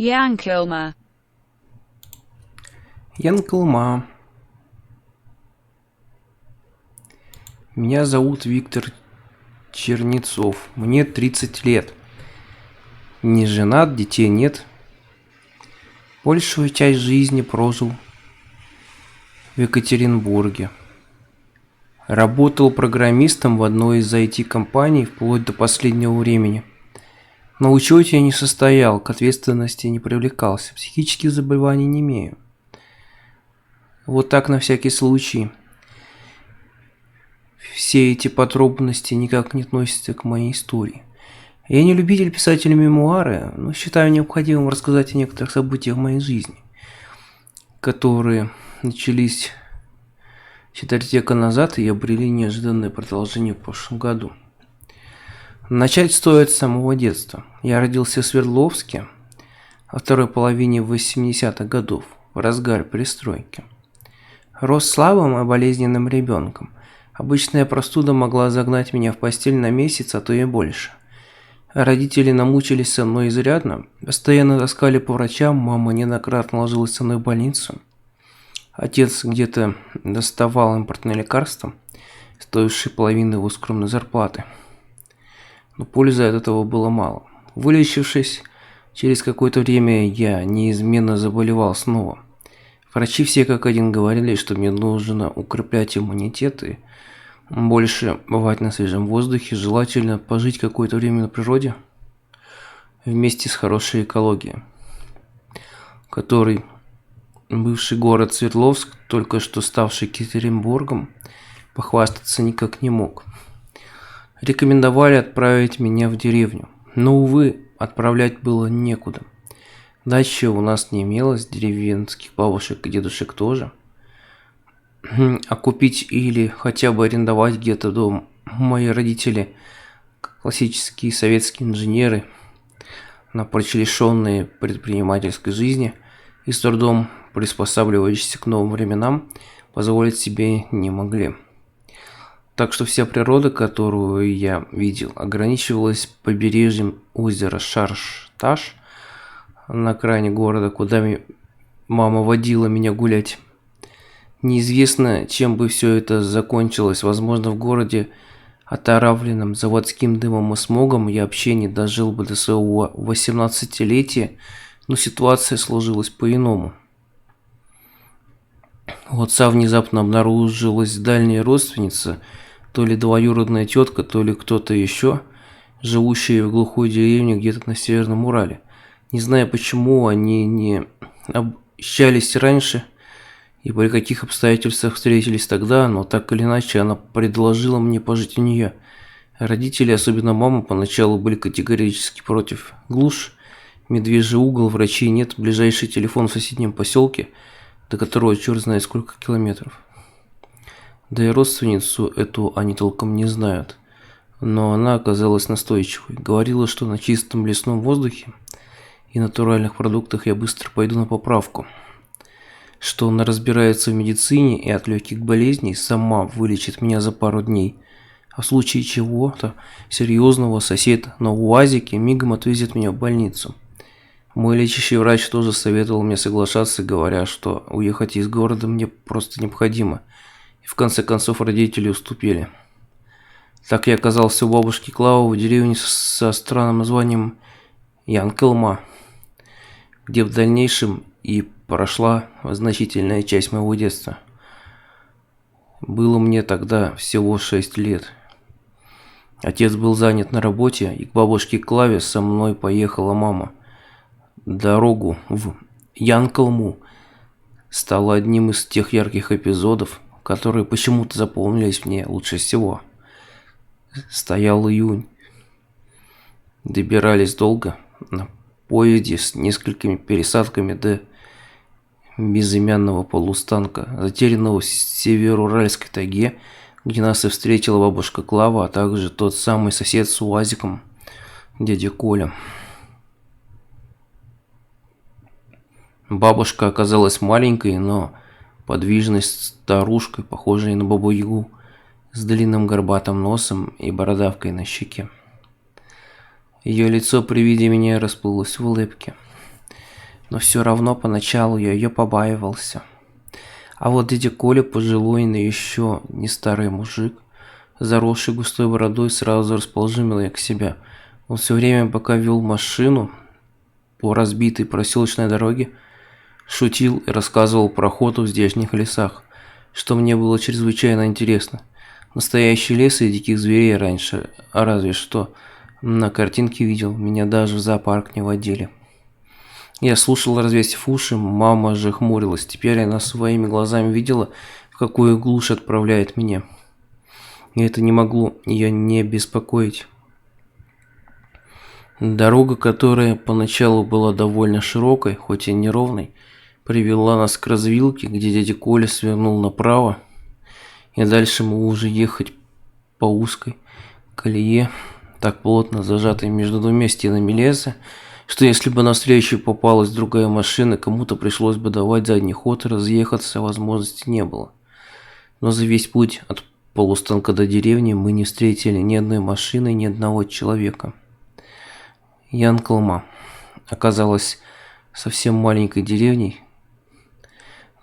Янкилма. Янкилма. Меня зовут Виктор Чернецов. Мне 30 лет. Не женат, детей нет. Большую часть жизни прожил в Екатеринбурге. Работал программистом в одной из IT-компаний вплоть до последнего времени. На учете я не состоял, к ответственности не привлекался, психических заболеваний не имею. Вот так на всякий случай. Все эти подробности никак не относятся к моей истории. Я не любитель писателя мемуары, но считаю необходимым рассказать о некоторых событиях моей жизни, которые начались 4 века назад и обрели неожиданное продолжение в прошлом году. Начать стоит с самого детства. Я родился в Свердловске во второй половине 80-х годов, в разгар перестройки. Рос слабым и болезненным ребенком. Обычная простуда могла загнать меня в постель на месяц, а то и больше. Родители намучились со мной изрядно, постоянно таскали по врачам, мама неоднократно ложилась со мной в больницу. Отец где-то доставал импортные лекарства, стоившие половину его скромной зарплаты. Но пользы от этого было мало. Вылечившись, через какое-то время я неизменно заболевал снова. Врачи все как один говорили, что мне нужно укреплять иммунитет и больше бывать на свежем воздухе, желательно пожить какое-то время на природе вместе с хорошей экологией, который бывший город Свердловск, только что ставший Екатеринбургом, похвастаться никак не мог. Рекомендовали отправить меня в деревню, но, увы, отправлять было некуда. Дачи у нас не имелось, деревенских бабушек и дедушек тоже. А купить или хотя бы арендовать где-то дом мои родители, классические советские инженеры, напрочь лишенные предпринимательской жизни и с трудом приспосабливающиеся к новым временам, позволить себе не могли. Так что вся природа, которую я видел, ограничивалась побережьем озера Шарш-Таш на окраине города, куда мама водила меня гулять. Неизвестно, чем бы все это закончилось. Возможно, в городе, отравленном заводским дымом и смогом, я вообще не дожил бы до своего 18-летия, но ситуация сложилась по-иному. У отца внезапно обнаружилась дальняя родственница, то ли двоюродная тетка, то ли кто-то еще, живущая в глухой деревне где-то на Северном Урале. Не знаю, почему они не общались раньше и при каких обстоятельствах встретились тогда, но так или иначе она предложила мне пожить у нее. Родители, особенно мама, поначалу были категорически против. Глушь, медвежий угол, врачей нет, ближайший телефон в соседнем поселке, до которого черт знает сколько километров. Да и родственницу эту они толком не знают. Но она оказалась настойчивой. Говорила, что на чистом лесном воздухе и натуральных продуктах я быстро пойду на поправку. Что она разбирается в медицине и от легких болезней сама вылечит меня за пару дней. А в случае чего-то серьезного сосед на УАЗике мигом отвезет меня в больницу. Мой лечащий врач тоже советовал мне соглашаться, говоря, что уехать из города мне просто необходимо. И в конце концов родители уступили. Так я оказался у бабушки Клавы в деревне со странным названием Янкилма, где в дальнейшем и прошла значительная часть моего детства. Было мне тогда всего 6 лет. Отец был занят на работе, и к бабушке Клаве со мной поехала мама. Дорогу в Янкилму стало одним из тех ярких эпизодов, которые почему-то запомнились мне лучше всего. Стоял июнь. Добирались долго, на поезде с несколькими пересадками до безымянного полустанка, затерянного в североуральской тайге, где нас и встретила бабушка Клава, а также тот самый сосед с УАЗиком, дядя Коля. Бабушка оказалась маленькой, но подвижной старушкой, похожей на бабу-ягу, с длинным горбатым носом и бородавкой на щеке. Ее лицо при виде меня расплылось в улыбке. но все равно поначалу я ее побаивался. А вот дядя Коля, пожилой, но еще не старый мужик, заросший густой бородой, сразу расположил меня к себе. Он все время, пока вел машину по разбитой проселочной дороге, шутил и рассказывал про охоту в здешних лесах, что мне было чрезвычайно интересно. Настоящий лес и диких зверей раньше, а разве что на картинке видел, меня даже в зоопарк не водили. Я слушал, развесив уши, мама же хмурилась. Теперь она своими глазами видела, в какую глушь отправляет меня. И это не могло ее не беспокоить. Дорога, которая поначалу была довольно широкой, хоть и неровной, привела нас к развилке, где дядя Коля свернул направо, и дальше мы уже ехать по узкой колее, так плотно зажатой между двумя стенами леса, что если бы навстречу попалась другая машина, кому-то пришлось бы давать задний ход, и разъехаться возможности не было. Но за весь путь от полустанка до деревни мы не встретили ни одной машины, ни одного человека. Янкалма оказалась совсем маленькой деревней,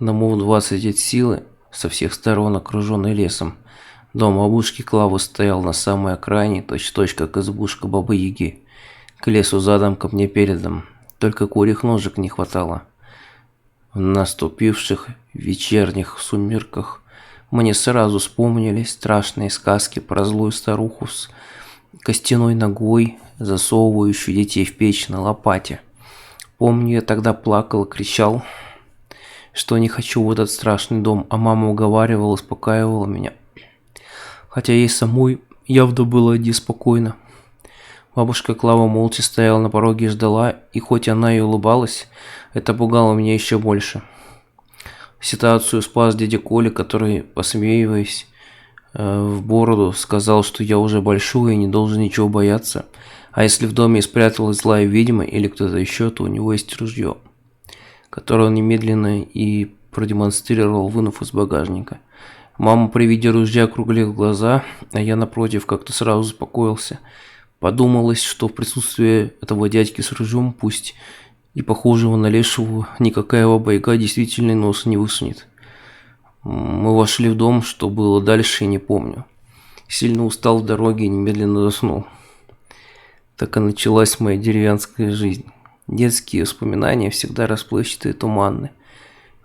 домов 20 от силы, со всех сторон окруженный лесом. Дом бабушки Клавы стоял на самой окраине, точь-в-точь, как избушка Бабы-Яги. К лесу задом, ко мне передом. Только курьих ножек не хватало. В наступивших вечерних сумерках мне сразу вспомнились страшные сказки про злую старуху с костяной ногой, засовывающую детей в печь на лопате. Помню, я тогда плакал и кричал, что не хочу в этот страшный дом, а мама уговаривала, успокаивала меня. Хотя ей самой явно было неспокойно. Бабушка Клава молча стояла на пороге и ждала, и хоть она и улыбалась, это пугало меня еще больше. Ситуацию спас дядя Коля, который, посмеиваясь в бороду, сказал, что я уже большой и не должен ничего бояться, а если в доме спряталась злая ведьма или кто-то еще, то у него есть ружье, которое он немедленно и продемонстрировал, вынув из багажника. Мама при виде ружья округлила глаза, а я, напротив, как-то сразу успокоился. Подумалось, что в присутствии этого дядьки с ружьем, пусть и похожего на лешего, никакая баба-яга действительно носа не высунет. Мы вошли в дом, что было дальше, не помню. Сильно устал в дороге и немедленно заснул. Так и началась моя деревенская жизнь. Детские воспоминания всегда расплывчатые и туманны.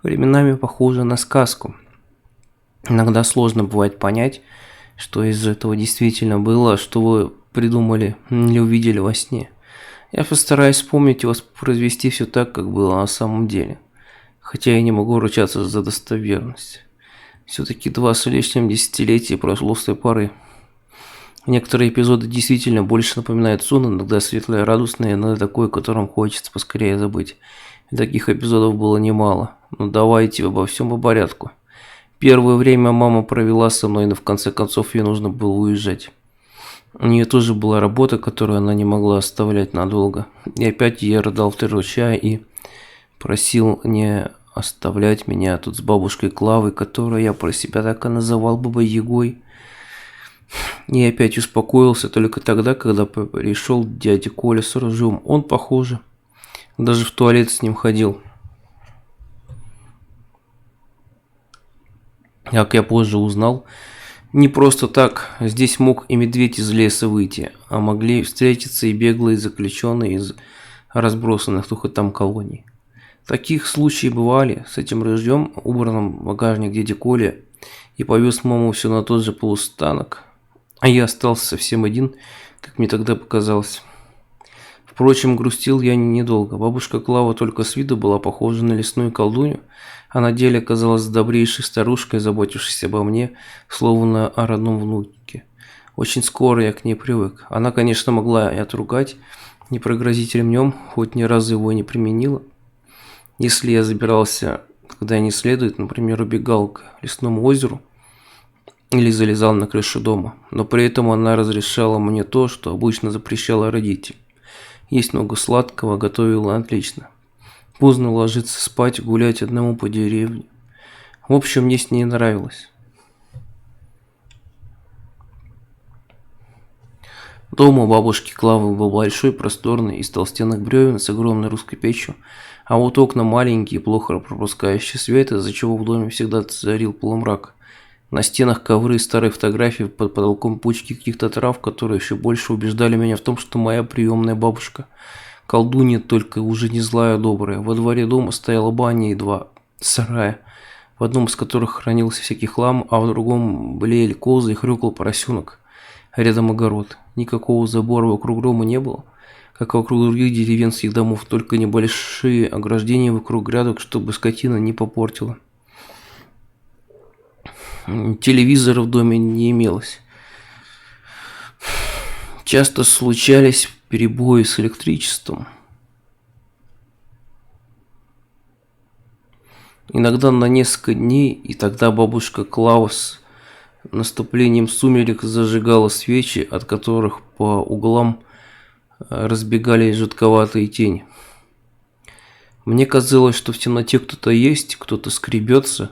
Временами похожи на сказку. Иногда сложно бывает понять, что из этого действительно было, что вы придумали или увидели во сне. Я постараюсь вспомнить и воспроизвести все так, как было на самом деле. Хотя я не могу ручаться за достоверность. Все-таки 2 с лишним десятилетия прошло с той поры. Некоторые эпизоды действительно больше напоминают сон, иногда светлое, радостное, иногда такое, которым хочется поскорее забыть. И таких эпизодов было немало. Но давайте обо всем по порядку. Первое время мама провела со мной, но в конце концов ей нужно было уезжать. У нее тоже была работа, которую она не могла оставлять надолго. И опять я рыдал в 3 ручья и просил не оставлять меня тут с бабушкой Клавой, которую я про себя так и называл Бабой-Ягой. И опять успокоился только тогда, когда пришел дядя Коля с ружьем. Он, похоже, даже в туалет с ним ходил. Как я позже узнал, не просто так, здесь мог и медведь из леса выйти, а могли встретиться и беглые заключенные из разбросанных только там колоний. Таких случаев бывали. С этим ружьем, убранным в багажник дяди Коля, и повез маму все на тот же полустанок, а я остался совсем один, как мне тогда показалось. Впрочем, грустил я недолго. Бабушка Клава только с виду была похожа на лесную колдунью, а на деле оказалась добрейшей старушкой, заботившейся обо мне, словно о родном внуке. Очень скоро я к ней привык. Она, конечно, могла и отругать, не пригрозить ремнем, хоть ни разу его не применила. Если я забирался, когда не следует, например, убегал к лесному озеру или залезал на крышу дома, но при этом она разрешала мне то, что обычно запрещала родителям. Есть много сладкого, готовила отлично. Поздно ложиться спать, гулять одному по деревне. В общем, мне с ней нравилось. Дом у бабушки Клавы был большой, просторный, из толстенных бревен с огромной русской печью, а вот окна маленькие, плохо пропускающие свет, из-за чего в доме всегда царил полумрак. На стенах ковры и старые фотографии, под потолком пучки каких-то трав, которые еще больше убеждали меня в том, что моя приемная бабушка колдунья, только уже не злая, а добрая. Во дворе дома стояла баня и два сарая, в одном из которых хранился всякий хлам, а в другом блеяли козы и хрюкал поросенок. Рядом огород. Никакого забора вокруг дома не было, как вокруг других деревенских домов, только небольшие ограждения вокруг грядок, чтобы скотина не попортила. Телевизора в доме не имелось. Часто случались перебои с электричеством. Иногда на несколько дней, и тогда бабушка Клава с наступлением сумерек зажигала свечи, от которых по углам разбегались жутковатые тени. Мне казалось, что в темноте кто-то есть, кто-то скребется,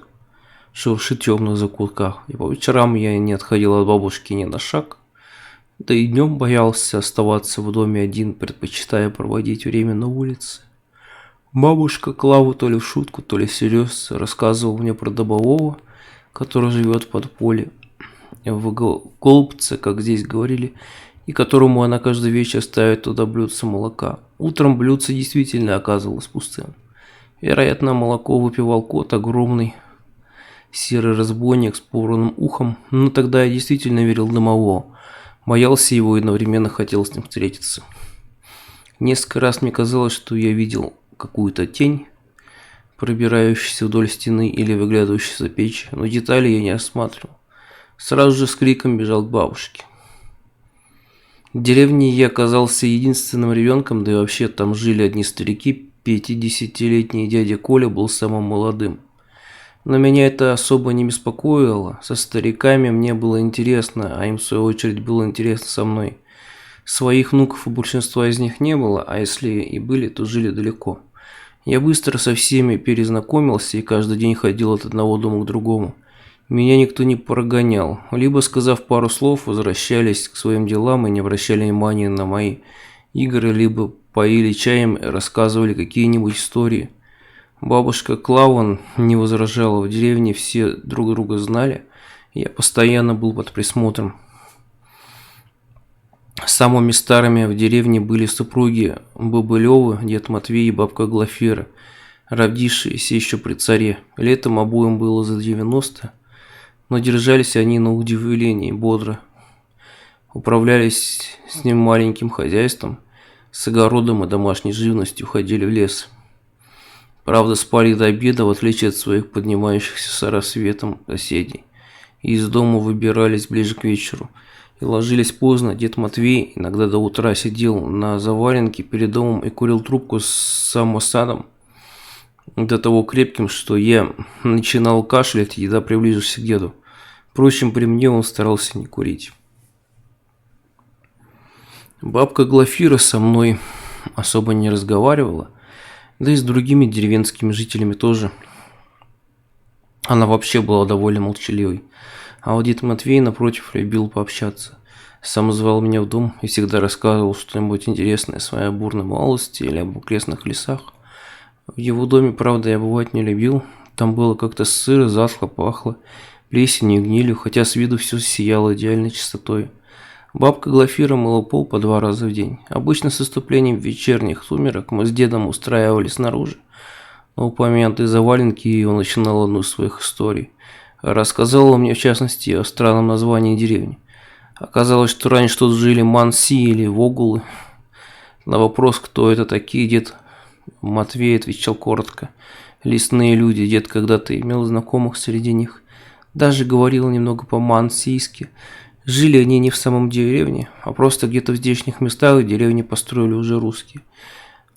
шуршит в темных закутках. И по вечерам я не отходил от бабушки ни на шаг, да и днем боялся оставаться в доме один, предпочитая проводить время на улице. Бабушка Клава то ли в шутку, то ли всерьез рассказывала мне про домового, который живет в подполье, в голубце, как здесь говорили, и которому она каждый вечер ставит туда блюдце молока. Утром блюдце действительно оказывалось пустым. Вероятно, молоко выпивал кот, огромный серый разбойник с порванным ухом, но тогда я действительно верил в домового, боялся его и одновременно хотел с ним встретиться. Несколько раз мне казалось, что я видел какую-то тень, пробирающуюся вдоль стены или выглядывающую за печь, но детали я не осматривал. Сразу же с криком бежал к бабушке. В деревне я оказался единственным ребенком, да и вообще там жили одни старики. 50-летний дядя Коля был самым молодым. Но меня это особо не беспокоило. Со стариками мне было интересно, а им в свою очередь было интересно со мной. Своих внуков у большинства из них не было, а если и были, то жили далеко. Я быстро со всеми перезнакомился и каждый день ходил от одного дома к другому. Меня никто не прогонял. Либо, сказав пару слов, возвращались к своим делам и не обращали внимания на мои игры, либо поили чаем и рассказывали какие-нибудь истории. Бабушка Клава не возражала, в деревне все друг друга знали, я постоянно был под присмотром. Самыми старыми в деревне были супруги Бобылёвы, дед Матвей и бабка Глафира, родившиеся еще при царе. Летом обоим было за 90, но держались они на удивление бодро. Управлялись с ним маленьким хозяйством, с огородом и домашней живностью, ходили в лес. Правда, спали до обеда, в отличие от своих поднимающихся с рассветом соседей. И из дома выбирались ближе к вечеру. И ложились поздно. Дед Матвей иногда до утра сидел на заваленке перед домом и курил трубку с самосадом, до того крепким, что я начинал кашлять, едва приближишься к деду. Впрочем, при мне он старался не курить. Бабка Глафира со мной особо не разговаривала, да и с другими деревенскими жителями тоже. Она вообще была довольно молчаливой. А вот дед Матвей, напротив, любил пообщаться. Сам звал меня в дом и всегда рассказывал что-нибудь интересное о своей бурной молодости или об окрестных лесах. В его доме, правда, я бывать не любил. Там было как-то сыро, затхло, пахло плесенью и гнилью, хотя с виду все сияло идеальной чистотой. Бабка Глафира мыла пол по 2 раза в день. Обычно с наступлением вечерних сумерек мы с дедом устраивались снаружи. На упомянутой заваленке он начинал одну из своих историй. Рассказала мне, в частности, о странном названии деревни. Оказалось, что раньше тут жили манси или вогулы. На вопрос, кто это такие, дед Матвей отвечал коротко. Лесные люди, дед когда-то имел знакомых среди них. Даже говорил немного по-мансийски. Жили они не в самом деревне, а просто где-то в здешних местах деревни построили уже русские.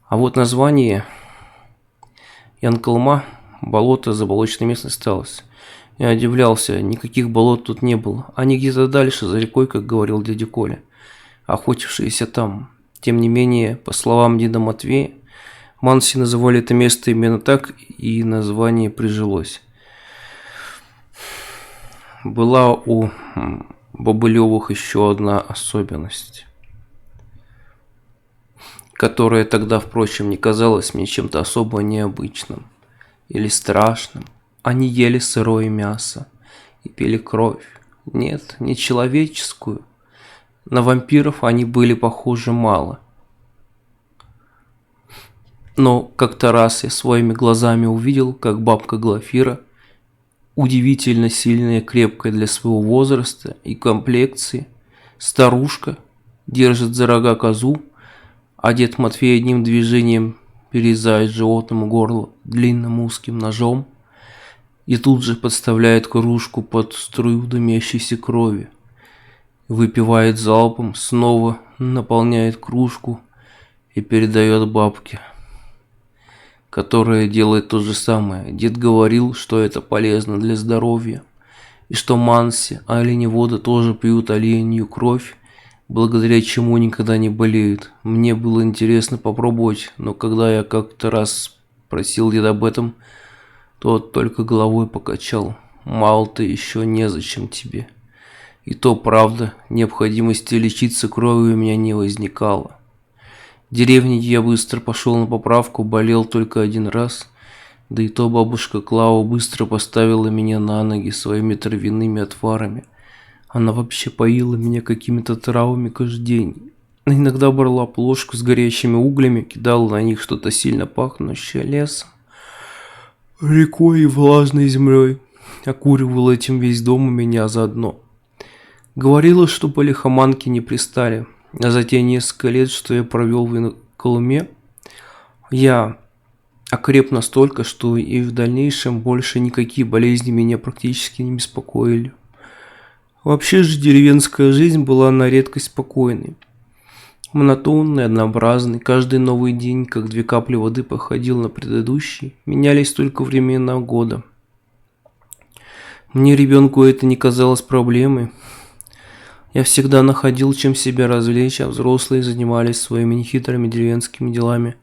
А вот название Янкалма, болото, заболоченной местности осталось. Я удивлялся, никаких болот тут не было. Они где-то дальше, за рекой, как говорил дядя Коля, охотившиеся там. Тем не менее, по словам деда Матвея, манси называли это место именно так, и название прижилось. Была у Бобылёвых еще одна особенность. которое тогда, впрочем, не казалось мне чем-то особо необычным или страшным. Они ели сырое мясо и пили кровь. Нет, не человеческую. На вампиров они были похожи мало. Но как-то раз я своими глазами увидел, как бабка Глафира, удивительно сильная и крепкая для своего возраста и комплекции, старушка, держит за рога козу, а дед Матвей одним движением перерезает животному горло длинным узким ножом и тут же подставляет кружку под струю дымящейся крови, выпивает залпом, снова наполняет кружку и передает бабке, которая делает то же самое. Дед говорил, что это полезно для здоровья, и что манси, оленеводы тоже пьют оленью кровь, благодаря чему никогда не болеют. Мне было интересно попробовать, но когда я как-то раз спросил деда об этом, тот только головой покачал. Мало-то еще незачем тебе. И то правда, необходимости лечиться кровью у меня не возникало. В деревне я быстро пошел на поправку, болел только один раз, да и то бабушка Клава быстро поставила меня на ноги своими травяными отварами. Она вообще поила меня какими-то травами каждый день. Иногда брала плошку с горящими углями, кидала на них что-то сильно пахнущее лесом, рекой и влажной землей, окуривала этим весь дом у меня заодно. Говорила, что по лихоманке не пристали, а за те несколько лет, что я провел в Колыме, я окреп настолько, что и в дальнейшем больше никакие болезни меня практически не беспокоили. Вообще же деревенская жизнь была на редкость спокойной. Монотонный, однообразный, каждый новый день, как две капли воды, походил на предыдущий, менялись только времена года. Мне, ребенку, это не казалось проблемой. Я всегда находил, чем себя развлечь, а взрослые занимались своими нехитрыми деревенскими делами.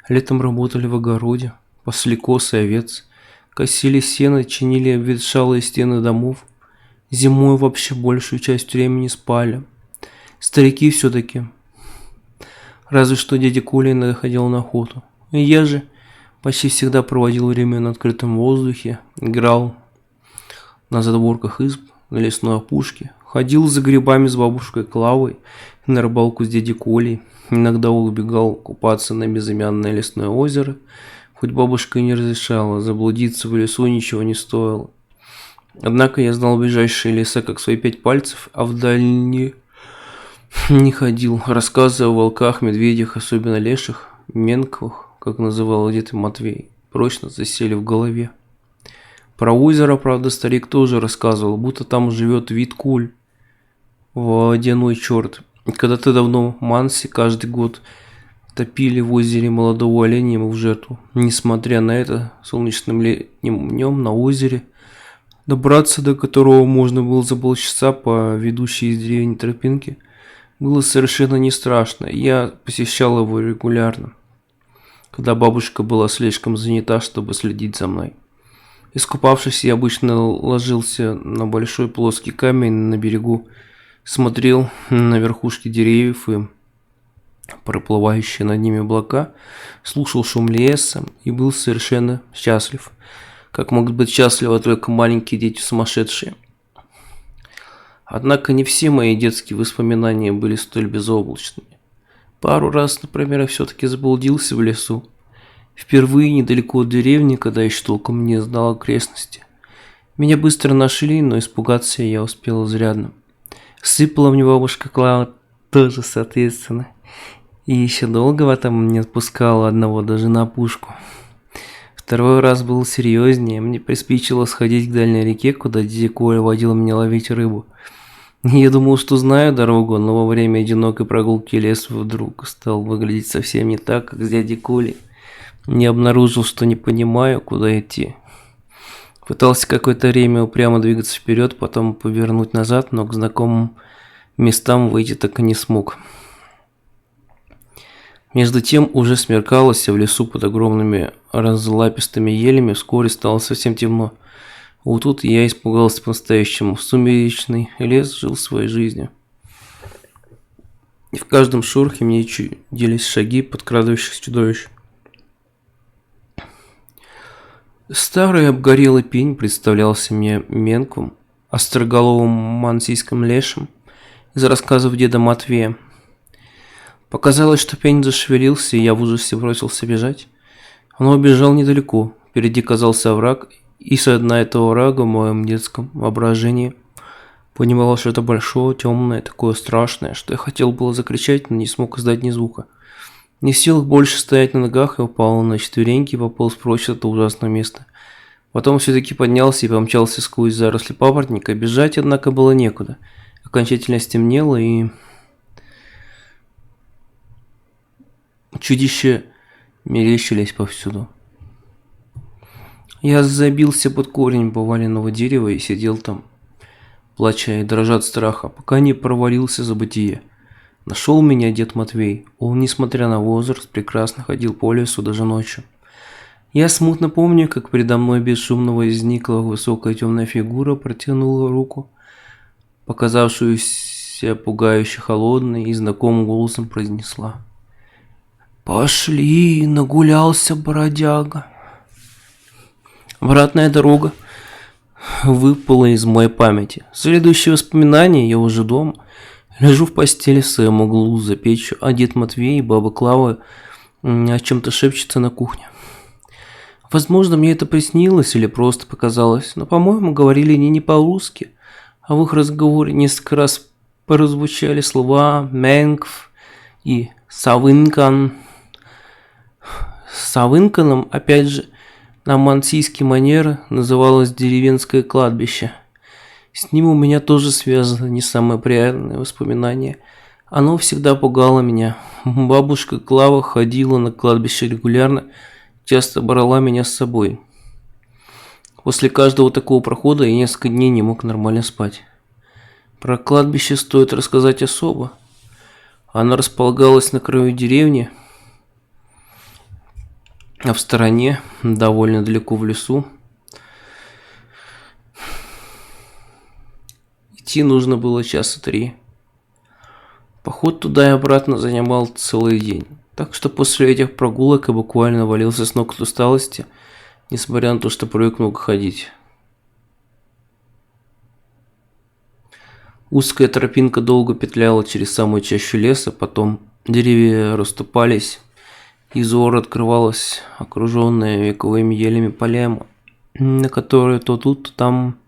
Летом работали в огороде, пасли коз и овец, косили сено, чинили обветшалые стены домов. Зимой вообще большую часть времени спали. Старики все-таки. Разве что дядя Коля иногда ходил на охоту. И я же почти всегда проводил время на открытом воздухе, играл на задворках изб, на лесной опушке, ходил за грибами с бабушкой Клавой, на рыбалку с дядей Колей, иногда убегал купаться на безымянное лесное озеро, хоть бабушка и не разрешала, заблудиться в лесу ничего не стоило. Однако я знал ближайшие леса как свои 5 пальцев, а в дальние не ходил. Рассказы о волках, медведях, особенно леших, менковых, как называл дед Матвей, прочно засели в голове. Про озеро, правда, старик тоже рассказывал, будто там живет Виткуль, водяной черт. Когда-то давно манси каждый год топили в озере молодого оленя ему в жертву. Несмотря на это, солнечным летним днем на озере, добраться до которого можно было за полчаса по ведущей из деревни тропинке, было совершенно не страшно. Я посещал его регулярно, когда бабушка была слишком занята, чтобы следить за мной. Искупавшись, я обычно ложился на большой плоский камень на берегу, смотрел на верхушки деревьев и проплывающие над ними облака, слушал шум леса и был совершенно счастлив. Как могут быть счастливы только маленькие дети сумасшедшие. Однако не все мои детские воспоминания были столь безоблачными. Пару раз, например, я все-таки заблудился в лесу. Впервые недалеко от деревни, когда еще толком не знал окрестности. Меня быстро нашли, но испугаться я успел изрядно. Сыпала мне бабушка Клава тоже, соответственно. И еще долго в этом не отпускала одного даже на опушку. Второй раз был серьезнее. Мне приспичило сходить к дальней реке, куда дядя Коля водил меня ловить рыбу. Я думал, что знаю дорогу, но во время одинокой прогулки лес вдруг стал выглядеть совсем не так, как с дядей Колей. Не обнаружил, что не понимаю, куда идти. Пытался какое-то время упрямо двигаться вперед, потом повернуть назад, но к знакомым местам выйти так и не смог. Между тем уже смеркалось, а в лесу под огромными разлапистыми елями вскоре стало совсем темно. Вот тут я испугался по-настоящему. Сумеречный лес жил своей жизнью. И в каждом шорохе мне чудились шаги подкрадывающихся чудовищ. Старый обгорелый пень представлялся мне Менквом, остроголовым мансийским лешим из рассказов деда Матвея. Показалось, что пень зашевелился, и я в ужасе бросился бежать. Он убежал недалеко. Впереди казался овраг, и со дна этого оврага в моем детском воображении понимала что-то большое, темное, такое страшное, что я хотел было закричать, но не смог издать ни звука. Не в силах больше стоять на ногах, я упал на четвереньки и пополз прочь от этого ужасного места. Потом все-таки поднялся и помчался сквозь заросли папоротника. Бежать, однако, было некуда. Окончательно стемнело, и чудища мерещились повсюду. Я забился под корень поваленного дерева и сидел там, плача и дрожа от страха, пока не провалился за бытие. Нашел меня дед Матвей. Он, несмотря на возраст, прекрасно ходил по лесу даже ночью. Я смутно помню, как передо мной бесшумно возникла высокая темная фигура, протянула руку, показавшуюся пугающе холодной, и знакомым голосом произнесла: «Пошли, нагулялся бродяга». Обратная дорога выпала из моей памяти. Следующее воспоминание: я уже дома. Лежу в постели в своем углу за печью, а дед Матвей и баба Клава о чем-то шепчутся на кухне. Возможно, мне это приснилось или просто показалось, но, по-моему, говорили они не по-русски, а в их разговоре несколько раз прозвучали слова «Менкв» и «Савынкан». Савынканом, опять же, на мансийский манер называлось деревенское кладбище. С ним у меня тоже связано не самое приятное воспоминание. Оно всегда пугало меня. Бабушка Клава ходила на кладбище регулярно, часто брала меня с собой. После каждого такого прохода я несколько дней не мог нормально спать. Про кладбище стоит рассказать особо. Оно располагалось на краю деревни, а в стороне, довольно далеко в лесу. Идти нужно было часа 3. Поход туда и обратно занимал целый день. Так что после этих прогулок я буквально валился с ног от усталости, несмотря на то, что привык много ходить. Узкая тропинка долго петляла через самую чащу леса, потом деревья расступались, и взору открывалась окруженная вековыми елями поляма, на которой то тут, то там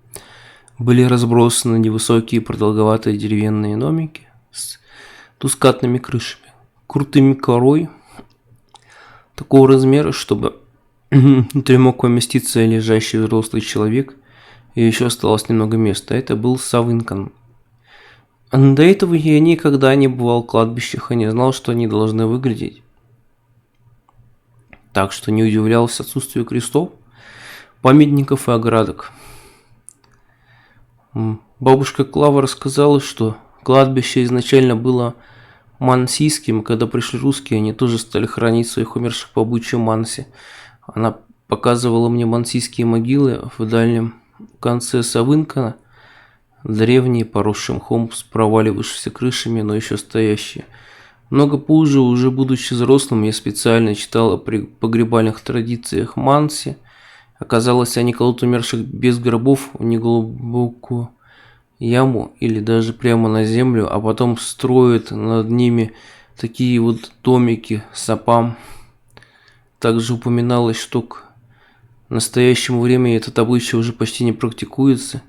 были разбросаны невысокие продолговатые деревянные домики с двускатными крышами, крутыми корой, такого размера, чтобы внутри мог поместиться лежащий взрослый человек, и еще осталось немного места. Это был Савынкан. До этого я никогда не бывал в кладбищах и не знал, что они должны выглядеть. Так что не удивлялся отсутствию крестов, памятников и оградок. Бабушка Клава рассказала, что кладбище изначально было мансийским, и когда пришли русские, они тоже стали хранить своих умерших по обычаю Манси. Она показывала мне мансийские могилы в дальнем конце Савынкана, древние, поросшие мхом, с проваливавшимися крышами, но еще стоящие. Много позже, уже будучи взрослым, я специально читал о погребальных традициях Манси. Оказалось, они кладут умерших без гробов в неглубокую яму или даже прямо на землю, а потом строят над ними такие вот домики с сапам. Также упоминалось, что к настоящему времени этот обычай уже почти не практикуется,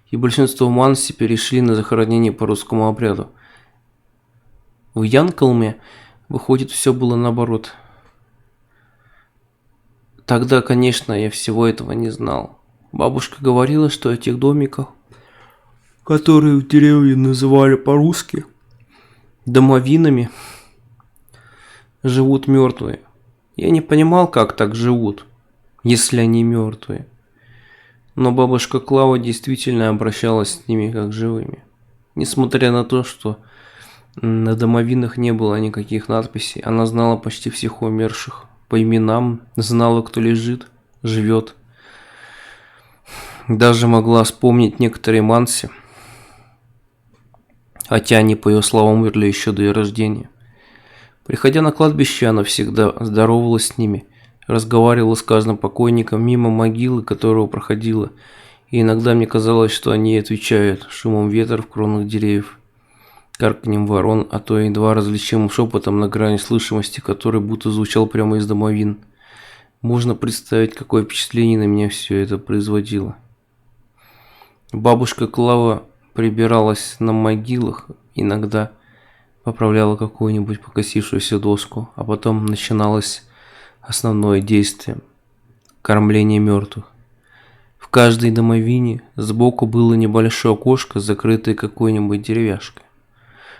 и большинство манси перешли на захоронение по русскому обряду. В Янкалме, выходит, все было наоборот. Тогда, конечно, я всего этого не знал. Бабушка говорила, что о тех домиках, которые в деревне называли по-русски домовинами, живут мертвые. Я не понимал, как так живут, если они мертвые. Но бабушка Клава действительно обращалась с ними как живыми. Несмотря на то, что на домовинах не было никаких надписей, она знала почти всех умерших по именам, знала, кто лежит, живет. Даже могла вспомнить некоторые манси. хотя они, по ее словам, умерли еще до ее рождения. Приходя на кладбище, она всегда здоровалась с ними, разговаривала с каждым покойником мимо могилы, которого проходила, и иногда мне казалось, что они отвечают шумом ветра в кронах деревьев, карканьем ворон, а то едва различимым шепотом на грани слышимости, который будто звучал прямо из домовин. Можно представить, какое впечатление на меня все это производило. Бабушка Клава прибиралась на могилах, иногда поправляла какую-нибудь покосившуюся доску, а потом начиналось основное действие – кормление мертвых. В каждой домовине сбоку было небольшое окошко, закрытое какой-нибудь деревяшкой,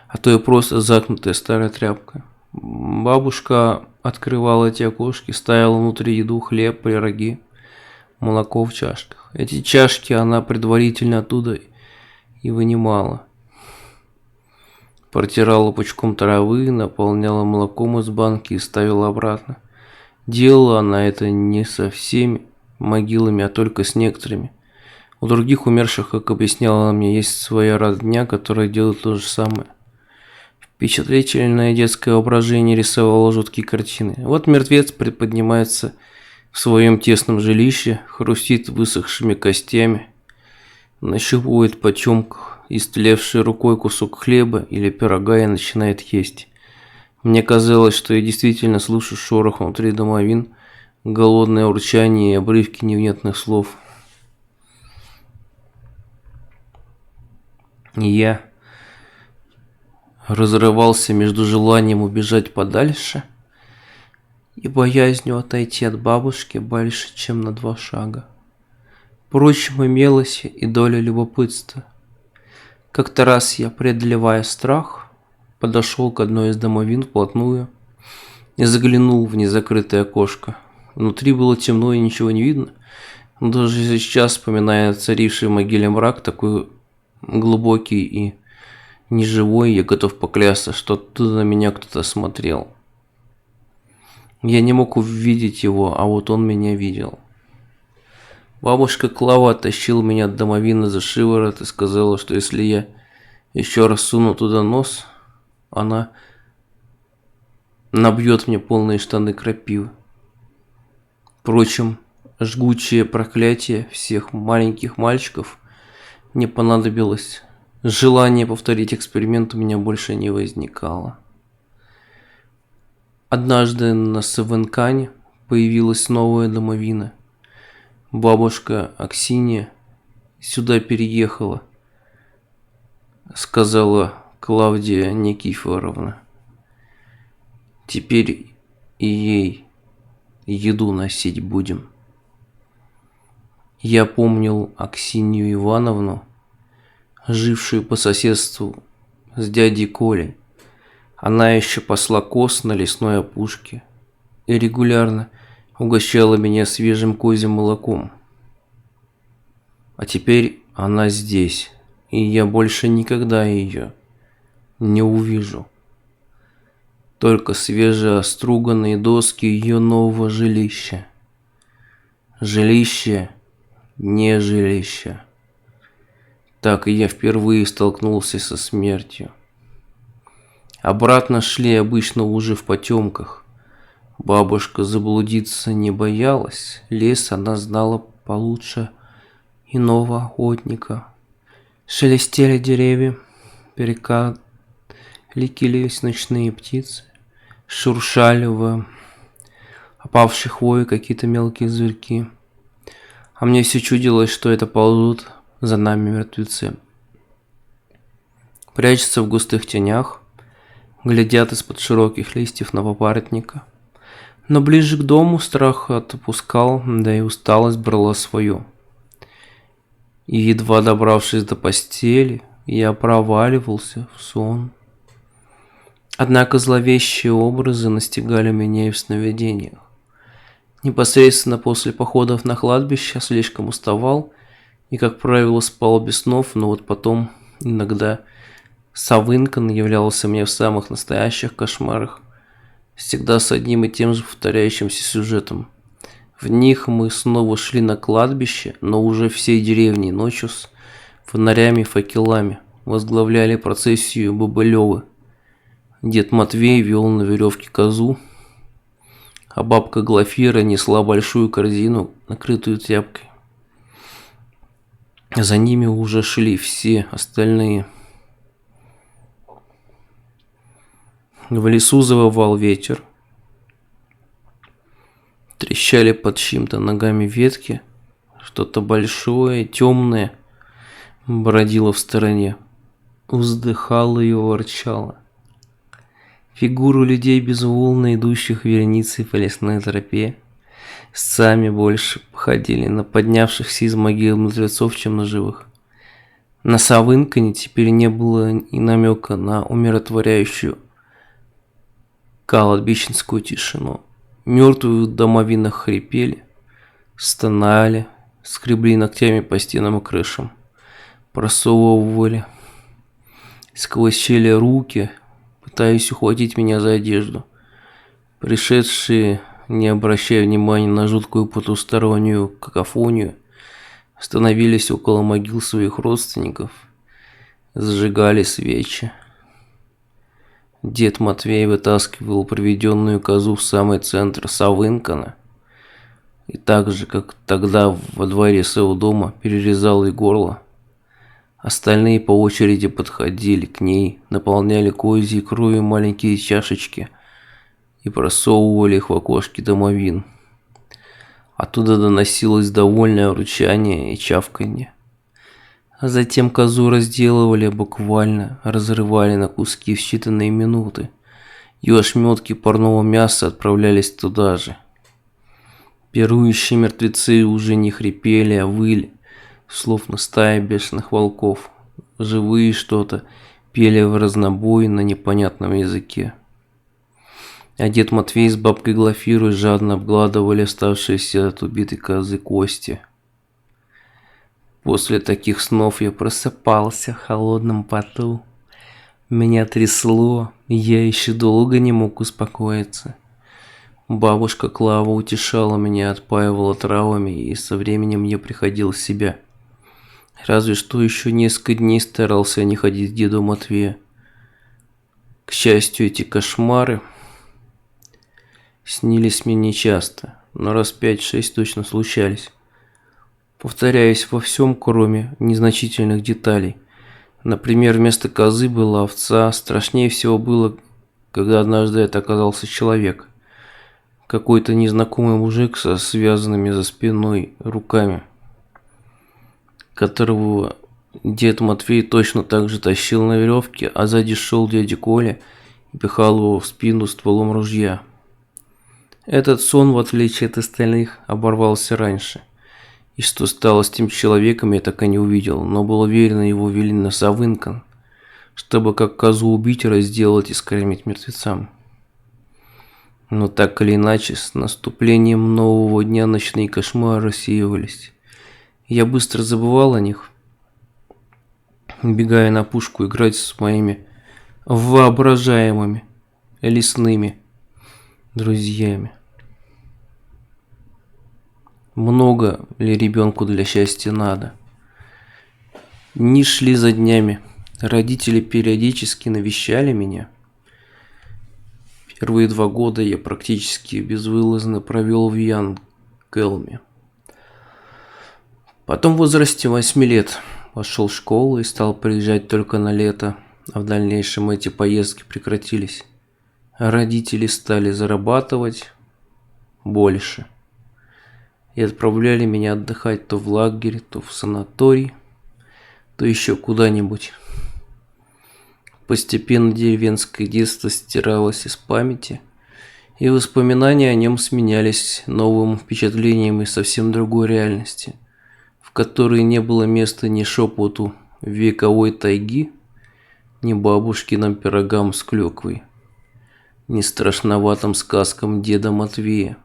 а то и просто заткнутая старая тряпка. Бабушка открывала эти окошки, ставила внутри еду, хлеб, пироги, молоко в чашках. Эти чашки она предварительно оттуда и вынимала. Протирала пучком травы, наполняла молоком из банки и ставила обратно. Делала она это не со всеми могилами, а только с некоторыми. У других умерших, как объясняла она мне, есть своя родня, которая делает то же самое. Впечатлительное детское воображение рисовало жуткие картины. Вот мертвец приподнимается в своем тесном жилище, хрустит высохшими костями, нащупывает в потемках истлевшей рукой кусок хлеба или пирога и начинает есть. Мне казалось, что я действительно слышу шорох внутри домовин, голодное урчание и обрывки невнятных слов. И я разрывался между желанием убежать подальше и боязнью отойти от бабушки больше, чем на 2 шага. Впрочем, имелась и доля любопытства. Как-то раз я, преодолевая страх, подошел к одной из домовин вплотную и заглянул в незакрытое окошко. Внутри было темно и ничего не видно, но даже сейчас, вспоминая царивший в могиле мрак, такой глубокий и неживой, я готов поклясться, что оттуда на меня кто-то смотрел. Я не мог увидеть его, а вот он меня видел. Бабушка Клава оттащила меня от домовины за шиворот и сказала, что если я еще раз суну туда нос, она набьет мне полные штаны крапивы. Впрочем, жгучее проклятие всех маленьких мальчиков не понадобилось. Желание повторить эксперимент у меня больше не возникало. Однажды на Савенкане появилась новая домовина. Бабушка Аксинья сюда переехала, сказала Клавдия Никифоровна. Теперь и ей еду носить будем. Я помнил Аксинью Ивановну, жившую по соседству с дядей Колей. Она еще пасла коз на лесной опушке и регулярно угощала меня свежим козьим молоком. А теперь она здесь, и я больше никогда ее не увижу. Только свежеоструганные доски ее нового жилища. Жилище, не жилище. Так и я впервые столкнулся со смертью. Обратно шли обычно уже в потемках. Бабушка заблудиться не боялась, лес она знала получше иного охотника. Шелестели деревья, перекликались ночные птицы, шуршали в опавшей хвое какие-то мелкие зверьки. А мне все чудилось, что это ползут за нами мертвецы. Прячутся в густых тенях, глядят из-под широких листьев на папоротника. Но ближе к дому страх отпускал, да и усталость брала свое. И едва добравшись до постели, я проваливался в сон. Однако зловещие образы настигали меня и в сновидениях. Непосредственно после походов на кладбище я слишком уставал и, как правило, спал без снов, но вот потом иногда Савынкан являлся мне в самых настоящих кошмарах, всегда с одним и тем же повторяющимся сюжетом. В них мы снова шли на кладбище, но уже всей деревней ночью с фонарями и факелами, возглавляли процессию Бобылёвы. Дед Матвей вел на веревке козу, а бабка Глафира несла большую корзину, накрытую тряпкой. За ними уже шли все остальные. В лесу завывал ветер. Трещали под чьими-то ногами ветки. Что-то большое, темное бродило в стороне. Вздыхало и ворчало. Фигуры людей безволно идущих вереницей по лесной тропе сами больше походили на поднявшихся из могил мертвецов, чем на живых. На Савынкане теперь не было и намека на умиротворяющую кладбищенскую тишину. Мертвые в домовинах хрипели, стонали, скребли ногтями по стенам и крышам, просовывали сквозь щели руки, пытаясь ухватить меня за одежду. Пришедшие, не обращая внимания на жуткую потустороннюю какофонию, становились около могил своих родственников, зажигали свечи. Дед Матвей вытаскивал приведенную козу в самый центр Савынкана и так же, как тогда во дворе своего дома, перерезал ей горло. Остальные по очереди подходили к ней, наполняли козьей кровью маленькие чашечки и просовывали их в окошки домовин. Оттуда доносилось довольное рычание и чавканье. А затем козу разделывали, буквально разрывали на куски в считанные минуты. Ее ошметки парного мяса отправлялись туда же. Пирующие мертвецы уже не хрипели, а выли, словно стая бешеных волков. Живые что-то пели в разнобой на непонятном языке. А дед Матвей с бабкой Глафирой жадно обгладывали оставшиеся от убитой козы кости. После таких снов я просыпался в холодном поту. Меня трясло, и я еще долго не мог успокоиться. Бабушка Клава утешала меня, отпаивала травами, и со временем я приходил в себя. Разве что еще несколько дней старался не ходить к деду Матвею. К счастью, эти кошмары снились мне нечасто, но раз 5-6 точно случались. Повторяясь во всем, кроме незначительных деталей. Например, вместо козы была овца. Страшнее всего было, когда однажды это оказался человек. Какой-то незнакомый мужик со связанными за спиной руками, которого дед Матвей точно так же тащил на веревке, а сзади шел дядя Коля и пихал его в спину стволом ружья. Этот сон, в отличие от остальных, оборвался раньше. И что стало с тем человеком, я так и не увидел, но был уверен, его вели на Савынкан, чтобы как козу убить, разделать и скормить мертвецам. Но так или иначе, с наступлением нового дня ночные кошмары рассеивались. Я быстро забывал о них, бегая на пушку играть с моими воображаемыми лесными друзьями. Много ли ребенку для счастья надо? Дни шли за днями. Родители периодически навещали меня. Первые 2 года я практически безвылазно провел в Янкелме. Потом в возрасте 8 лет пошел в школу и стал приезжать только на лето, а в дальнейшем эти поездки прекратились. Родители стали зарабатывать больше и отправляли меня отдыхать то в лагерь, то в санаторий, то еще куда-нибудь. Постепенно деревенское детство стиралось из памяти, и воспоминания о нем сменялись новым впечатлением из совсем другой реальности, в которой не было места ни шепоту вековой тайги, ни бабушкиным пирогам с клюквой, ни страшноватым сказкам деда Матвея.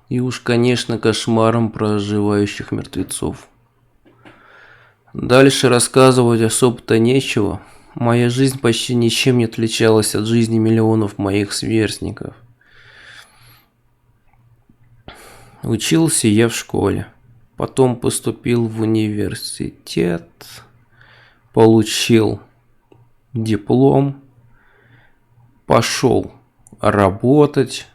И уж, конечно, кошмаром про оживающих мертвецов. Дальше рассказывать особо-то нечего. Моя жизнь почти ничем не отличалась от жизни миллионов моих сверстников. Учился я в школе. Потом поступил в университет. получил диплом, пошел работать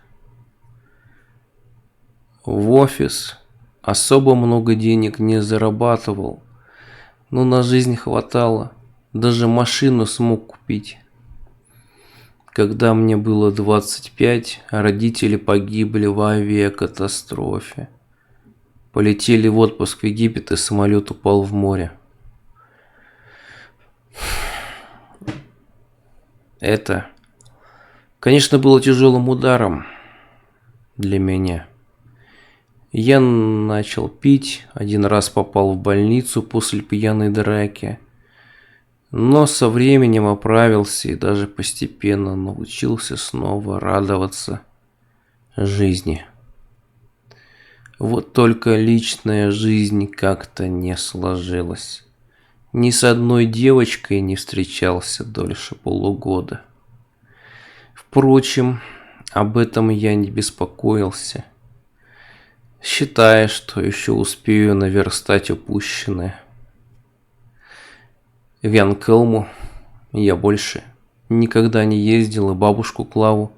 в офис, особо много денег не зарабатывал, но на жизнь хватало, даже машину смог купить. Когда мне было 25, родители погибли в авиакатастрофе. Полетели в отпуск в Египет, и самолет упал в море. Это, конечно, было тяжелым ударом для меня. Я начал пить, один раз попал в больницу после пьяной драки, но со временем оправился и даже постепенно научился снова радоваться жизни. Вот только личная жизнь как-то не сложилась. Ни с одной девочкой не встречался дольше полугода. Впрочем, об этом я не беспокоился, считая, что еще успею наверстать упущенное. В Янкелму я больше никогда не ездил, и бабушку Клаву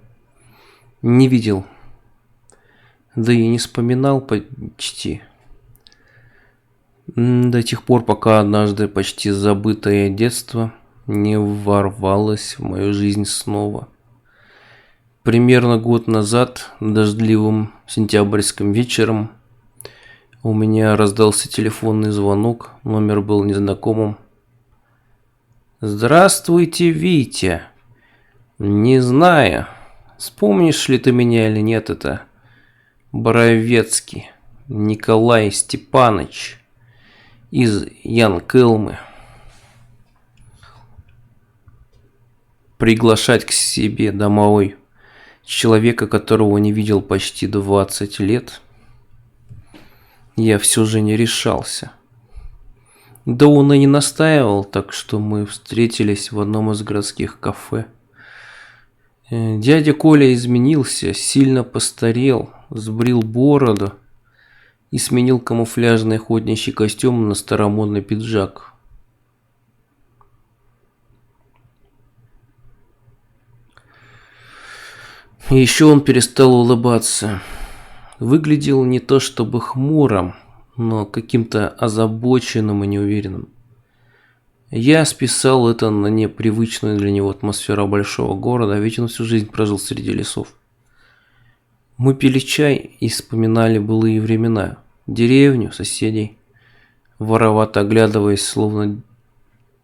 не видел, да и не вспоминал почти. До тех пор, пока однажды почти забытое детство не ворвалось в мою жизнь снова. Примерно год назад, дождливым сентябрьским вечером, у меня раздался телефонный звонок, номер был незнакомым. «Здравствуйте, Витя. Не знаю, вспомнишь ли ты меня или нет, это Боровецкий Николай Степанович из Янкелмы. Приглашать к себе домой человека, которого не видел почти 20 лет, я все же не решался. Да он и не настаивал, так что мы встретились в одном из городских кафе. Дядя Коля изменился, сильно постарел, сбрил бороду и сменил камуфляжный охотничий костюм на старомодный пиджак. И еще он перестал улыбаться. Выглядел не то чтобы хмурым, но каким-то озабоченным и неуверенным. Я списал это на непривычную для него атмосферу большого города, ведь он всю жизнь прожил среди лесов. Мы пили чай и вспоминали былые времена, деревню, соседей, воровато оглядываясь, словно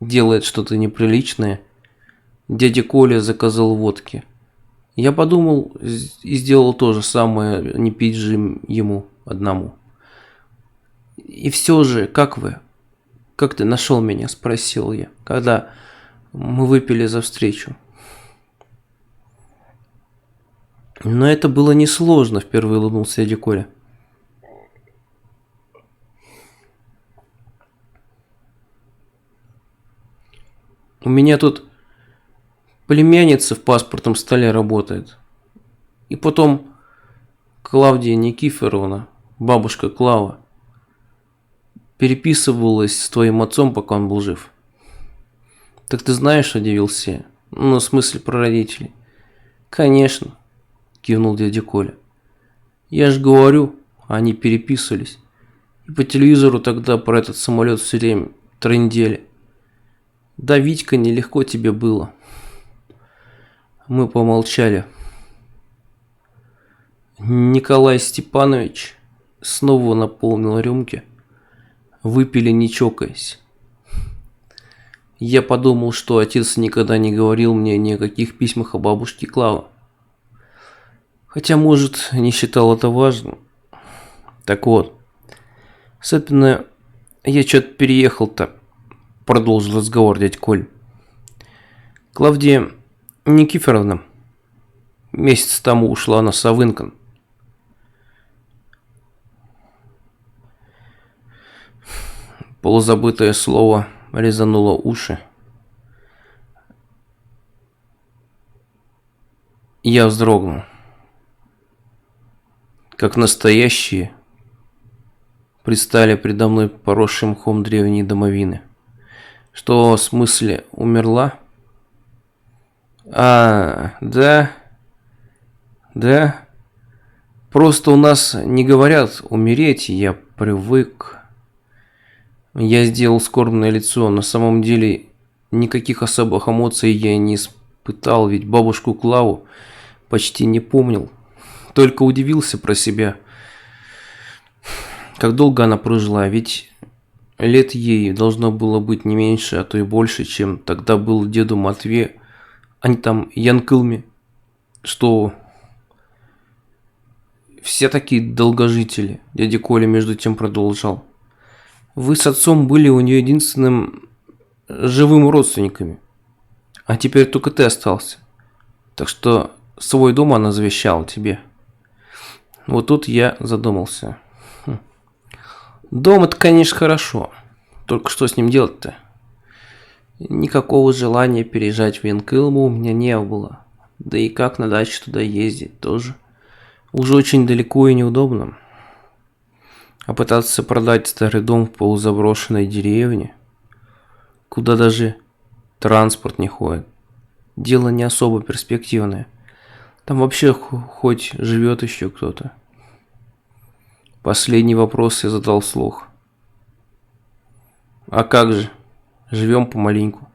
делает что-то неприличное. Дядя Коля заказал водки. Я подумал и сделал то же самое, не пить же ему одному. «И все же, как вы? Как ты нашел меня?» – спросил я, когда мы выпили за встречу. Но это было несложно, впервые улыбнулся дядя Коля. У меня тут племянница в паспортном столе работает. И потом Клавдия Никифоровна, бабушка Клава, переписывалась с твоим отцом, пока он был жив. Так ты знаешь, удивился я. Ну, в смысле, про родителей. Конечно, кивнул дядя Коля. Я же говорю, они переписывались. И по телевизору тогда про этот самолет все время трындели. Да, Витька, нелегко тебе было. Мы помолчали. Николай Степанович снова наполнил рюмки. Выпили, не чокаясь. Я подумал, что отец никогда не говорил мне ни о каких письмах о бабушке Клавы. Хотя, может, не считал это важным. Так вот, собственно, я что-то переехал-то, продолжил разговор дядь Коль. Клавдия Никифоровна месяц тому ушла на Савынкан. Полузабытое слово резануло уши. Я вздрогнул. Как настоящие предстали предо мной поросшие мхом древние домовины. Что, в смысле, умерла? А, да, да. Просто у нас не говорят умереть, я привык. Я сделал скорбное лицо. На самом деле никаких особых эмоций я не испытал, ведь бабушку Клаву почти не помнил. Только удивился про себя, как долго она прожила, ведь лет ей должно было быть не меньше, а то и больше, чем тогда был деду Матвею, а не там Янкылме, что все такие долгожители. Дядя Коля между тем продолжал. Вы с отцом были у нее единственным живым родственниками, а теперь только ты остался. Так что свой дом она завещала тебе. Вот тут я задумался. Дом это, конечно, хорошо. Только что с ним делать-то? Никакого желания переезжать в Янкылму у меня не было. Да и как на дачу туда ездить тоже. Уже очень далеко и неудобно. А пытаться продать старый дом в полузаброшенной деревне, куда даже транспорт не ходит, дело не особо перспективное. Там вообще хоть живет еще кто-то. Последний вопрос я задал вслух. А как же? Живем помаленьку.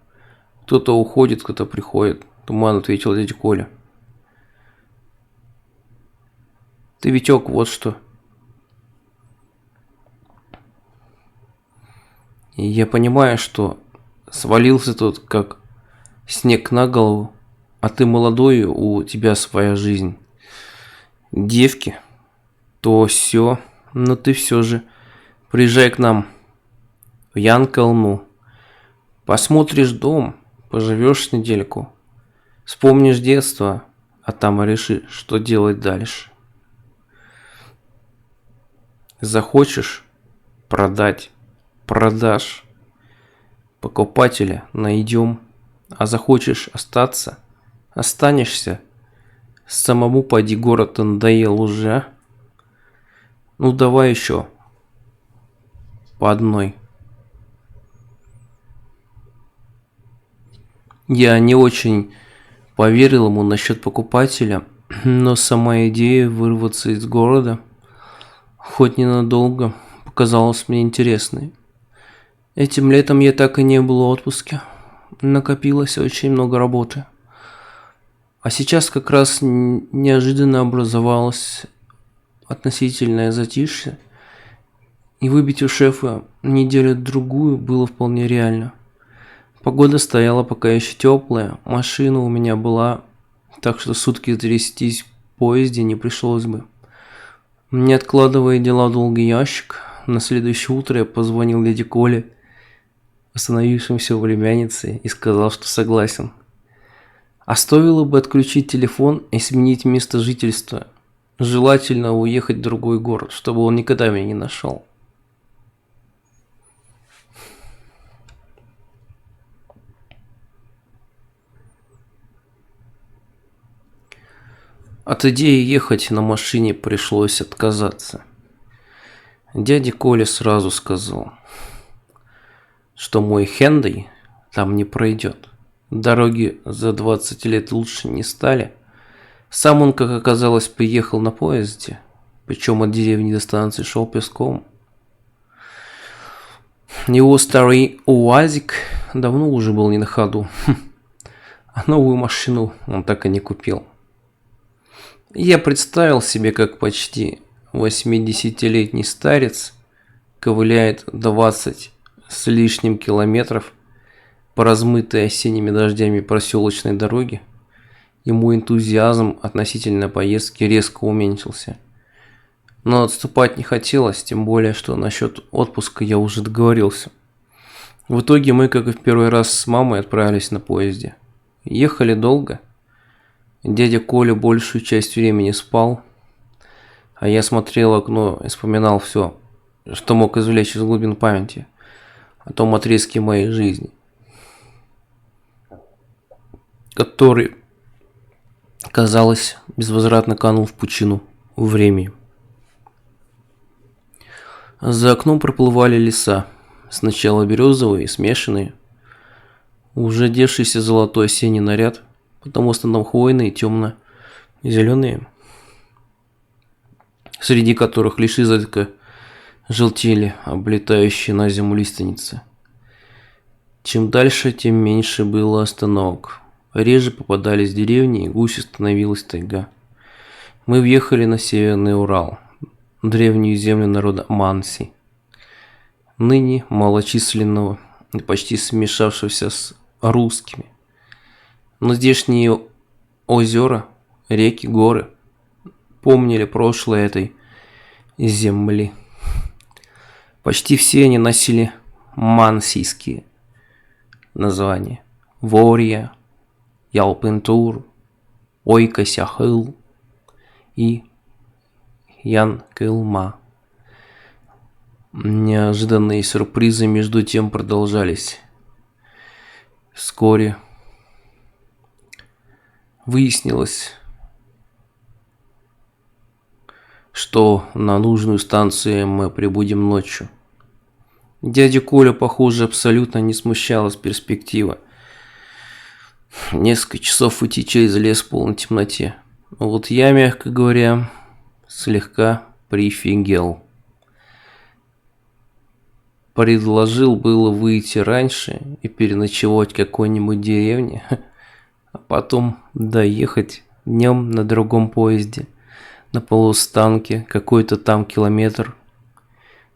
Кто-то уходит, кто-то приходит. Туман, ответил дядя Коля. Ты, Витек, вот что. И я понимаю, что свалился тут как снег на голову, а ты молодой, у тебя своя жизнь. Девки, то все, но ты все же приезжай к нам в Янкалму, посмотришь дом, поживешь недельку, вспомнишь детство, а там решишь, что делать дальше. Захочешь продать, продашь, покупателя найдем, а захочешь остаться, останешься. Самому поди город-то надоел уже, а? Ну давай еще по одной. Я не очень поверил ему насчет покупателя, но сама идея вырваться из города, хоть ненадолго, показалась мне интересной. Этим летом я так и не был в отпуске. Накопилось очень много работы. А сейчас как раз неожиданно образовалось относительное затишье, и выбить у шефа неделю-другую было вполне реально. Погода стояла пока еще теплая, машина у меня была, так что сутки трястись в поезде не пришлось бы. Не откладывая дела в долгий ящик, на следующее утро я позвонил дяде Коле, остановившемуся в Лемянице, и сказал, что согласен. А стоило бы отключить телефон и сменить место жительства. Желательно уехать в другой город, чтобы он никогда меня не нашел. От идеи ехать на машине пришлось отказаться. Дядя Коля сразу сказал, что мой Хендай там не пройдет. Дороги за 20 лет лучше не стали. Сам он, как оказалось, приехал на поезде, причем от деревни до станции шел пешком. Его старый УАЗик давно уже был не на ходу, а новую машину он так и не купил. Я представил себе, как почти 80-летний старец ковыляет 20 с лишним километров по размытой осенними дождями проселочной дороге. Ему энтузиазм относительно поездки резко уменьшился. Но отступать не хотелось, тем более, что насчет отпуска я уже договорился. В итоге мы, как и в первый раз, с мамой отправились на поезде. Ехали долго. Дядя Коля большую часть времени спал, а я смотрел в окно и вспоминал все, что мог извлечь из глубин памяти о том отрезке моей жизни, который, казалось, безвозвратно канул в пучину времени. За окном проплывали леса, сначала березовые и смешанные, уже девшийся золотой осенний наряд, потому что там хвойные, темно-зеленые, среди которых лишь изредка желтели облетающие на зиму лиственницы. Чем дальше, тем меньше было остановок. Реже попадались деревни, и гуще становилась тайга. Мы въехали на Северный Урал, древнюю землю народа Манси, ныне малочисленного и почти смешавшегося с русскими. Но здешние озера, реки, горы помнили прошлое этой земли. Почти все они носили мансийские названия: Ворья, Ялпентур, Ойка-Сяхыл и Янкылма. Неожиданные сюрпризы между тем продолжались. Вскоре выяснилось, что на нужную станцию мы прибудем ночью. Дядя Коля, похоже, абсолютно не смущалась перспектива несколько часов идти через лес в полной темноте. Но вот я, мягко говоря, слегка прифигел. Предложил было выйти раньше и переночевать в какой-нибудь деревне, а потом доехать днем на другом поезде, на полустанке, какой-то там километр.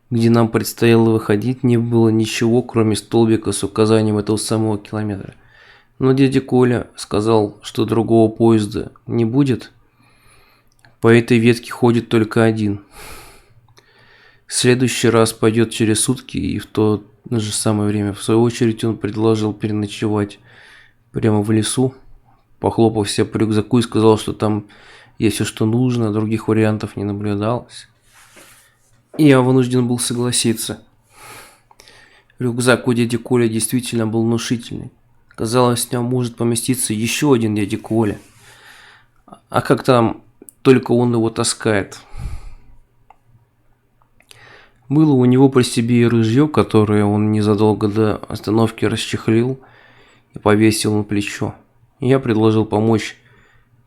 Где нам предстояло выходить, не было ничего, кроме столбика с указанием этого самого километра. Но дядя Коля сказал, что другого поезда не будет. По этой ветке ходит только один. В следующий раз пойдет через сутки, и в то же самое время. В свою очередь он предложил переночевать прямо в лесу, похлопав себя по рюкзаку и сказал, что там есть все, что нужно, других вариантов не наблюдалось. И я вынужден был согласиться. Рюкзак у дяди Коля действительно был внушительный. Казалось, в нем может поместиться еще один дядя Коля. А как там только он его таскает? Было у него при себе и рыжье, которое он незадолго до остановки расчехлил и повесил на плечо. Я предложил помочь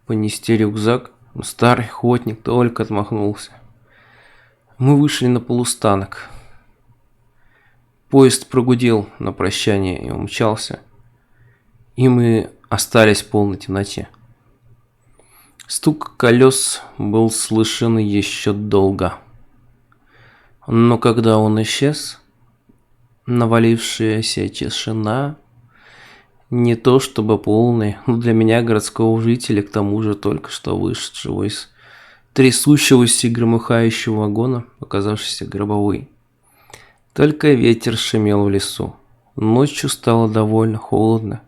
понести рюкзак, но старый охотник только отмахнулся. Мы вышли на полустанок. Поезд прогудел на прощание и умчался, и мы остались в полной темноте. Стук колес был слышен еще долго. Но когда он исчез, навалившаяся тишина, не то чтобы полная, но для меня, городского жителя, к тому же только что вышедшего из трясущегося и громыхающего вагона, оказавшийся гробовой. Только ветер шумел в лесу. Ночью стало довольно холодно,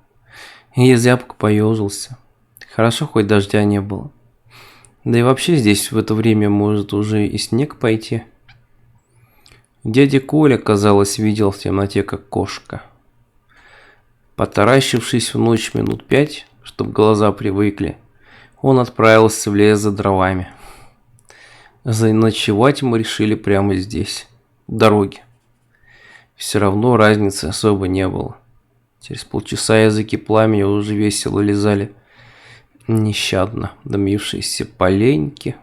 и я зябко поежился. Хорошо, хоть дождя не было. Да и вообще здесь в это время может уже и снег пойти. Дядя Коля, казалось, видел в темноте как кошка. Потаращившись в ночь минут 5, чтобы глаза привыкли, он отправился в лес за дровами. Заночевать мы решили прямо здесь, в дороге. Все равно разницы особо не было. Через полчаса языки пламени уже весело лизали нещадно дымившиеся поленьки,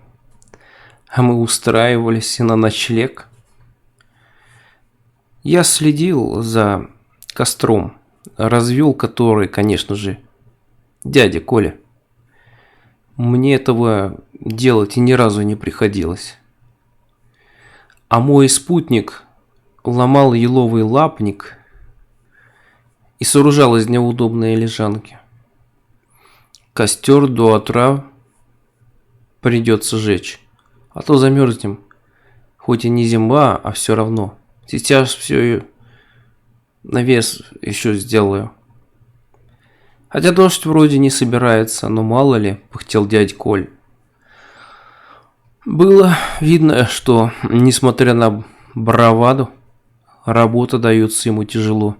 а мы устраивались на ночлег. Я следил за костром, развел который, конечно же, дядя Коля. Мне этого делать и ни разу не приходилось. А мой спутник ломал еловый лапник и сооружал из него удобные лежанки. Костер до утра придется жечь, а то замерзнем. Хоть и не зима, а все равно. Сейчас все на вес еще сделаю. Хотя дождь вроде не собирается, но мало ли, пыхтел дядя Коль. Было видно, что, несмотря на браваду, работа дается ему тяжело.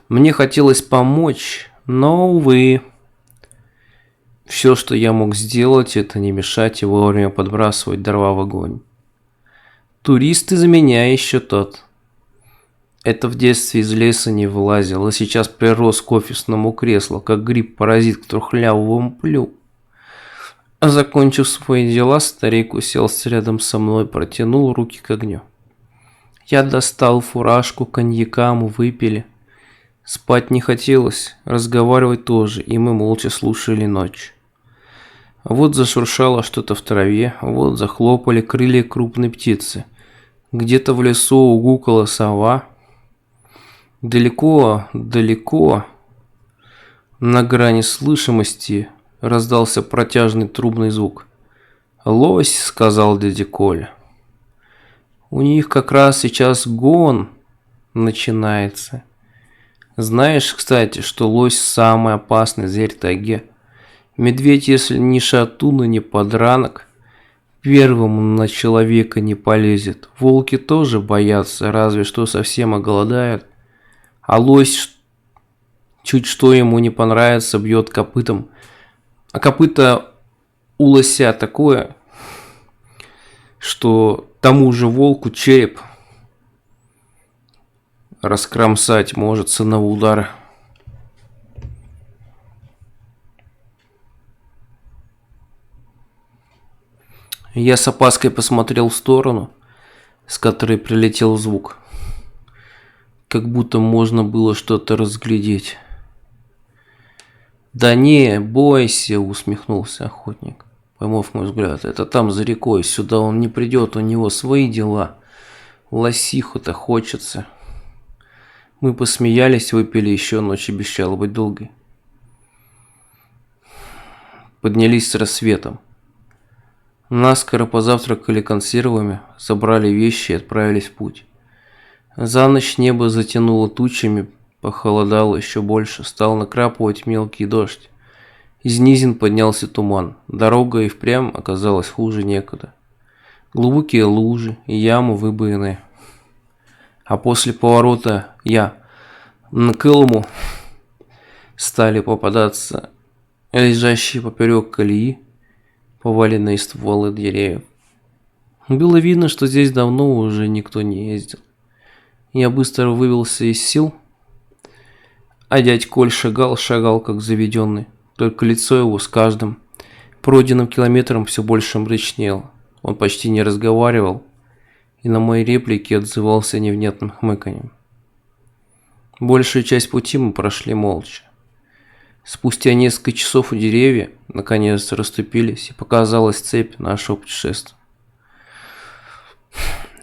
Мне хотелось помочь, но, увы. Все, что я мог сделать, это не мешать и вовремя подбрасывать дрова в огонь. Турист из меня еще тот. Это в детстве из леса не вылазил, а сейчас прирос к офисному креслу, как гриб-паразит к трухлявому плю. А закончив свои дела, старик уселся рядом со мной, протянул руки к огню. Я достал фуражку, коньяка мы выпили. Спать не хотелось, разговаривать тоже, и мы молча слушали ночь. Вот зашуршало что-то в траве, вот захлопали крылья крупной птицы. Где-то в лесу угукала сова. Далеко, далеко, на грани слышимости, раздался протяжный трубный звук. «Лось», — сказал дядя Коля. «У них как раз сейчас гон начинается. Знаешь, кстати, что лось самый опасный зверь в тайге? Медведь, если не шатун и не подранок, первым на человека не полезет. Волки тоже боятся, разве что совсем оголодают. А лось, чуть что ему не понравится, бьет копытом. А копыта у лося такое, что тому же волку череп раскромсать может с одного удара». Я с опаской посмотрел в сторону, с которой прилетел звук. Как будто можно было что-то разглядеть. «Да не, бойся», — усмехнулся охотник, поймав мой взгляд. «Это там за рекой, сюда он не придет, у него свои дела. Лосиху-то хочется». Мы посмеялись, выпили еще, ночь обещала быть долгой. Поднялись с рассветом. Наскоро позавтракали консервами, собрали вещи и отправились в путь. За ночь небо затянуло тучами, похолодало еще больше, стал накрапывать мелкий дождь. Из низин поднялся туман, дорога и впрямь оказалась хуже некуда. Глубокие лужи и ямы выбоины. А после поворота на Кылму стали попадаться лежащие поперек колеи поваленные стволы деревьев. Было видно, что здесь давно уже никто не ездил. Я быстро вывелся из сил, а дядь Коль шагал как заведенный. Только лицо его с каждым пройденным километром все больше мрачнело. Он почти не разговаривал и на мои реплики отзывался невнятным хмыканьем. Большую часть пути мы прошли молча. Спустя несколько часов у деревья наконец расступились, и показалась цепь нашего путешествия.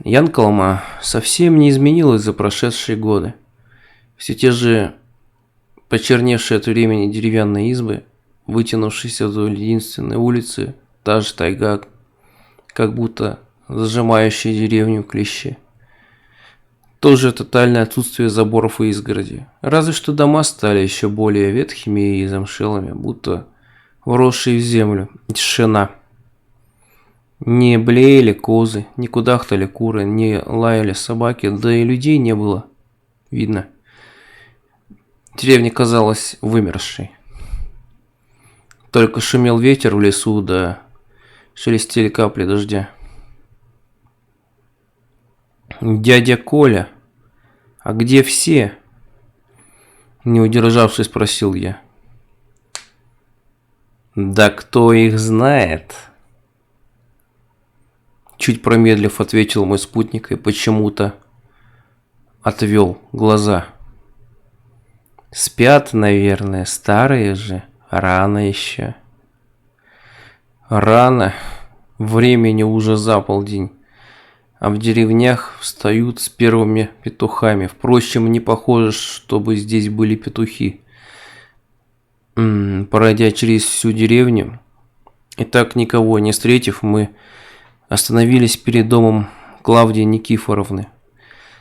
Янкалма совсем не изменилась за прошедшие годы. Все те же почерневшие от времени деревянные избы, вытянувшиеся вдоль единственной улицы, та же тайга, как будто зажимающая деревню в клеще. Тоже тотальное отсутствие заборов и изгороди. Разве что дома стали еще более ветхими и замшелыми, будто вросшие в землю. Тишина. Не блеяли козы, не кудахтали куры, не лаяли собаки, да и людей не было видно. Деревня казалась вымершей. Только шумел ветер в лесу, да шелестели капли дождя. «Дядя Коля, а где все?» Не удержавшись, спросил я. «Да кто их знает?» Чуть промедлив, ответил мой спутник и почему-то отвел глаза. «Спят, наверное, старые же, рано еще». «Рано, времени уже за полдень. А в деревнях встают с первыми петухами. Впрочем, не похоже, чтобы здесь были петухи. Пройдя через всю деревню и так никого не встретив, мы остановились перед домом Клавдии Никифоровны.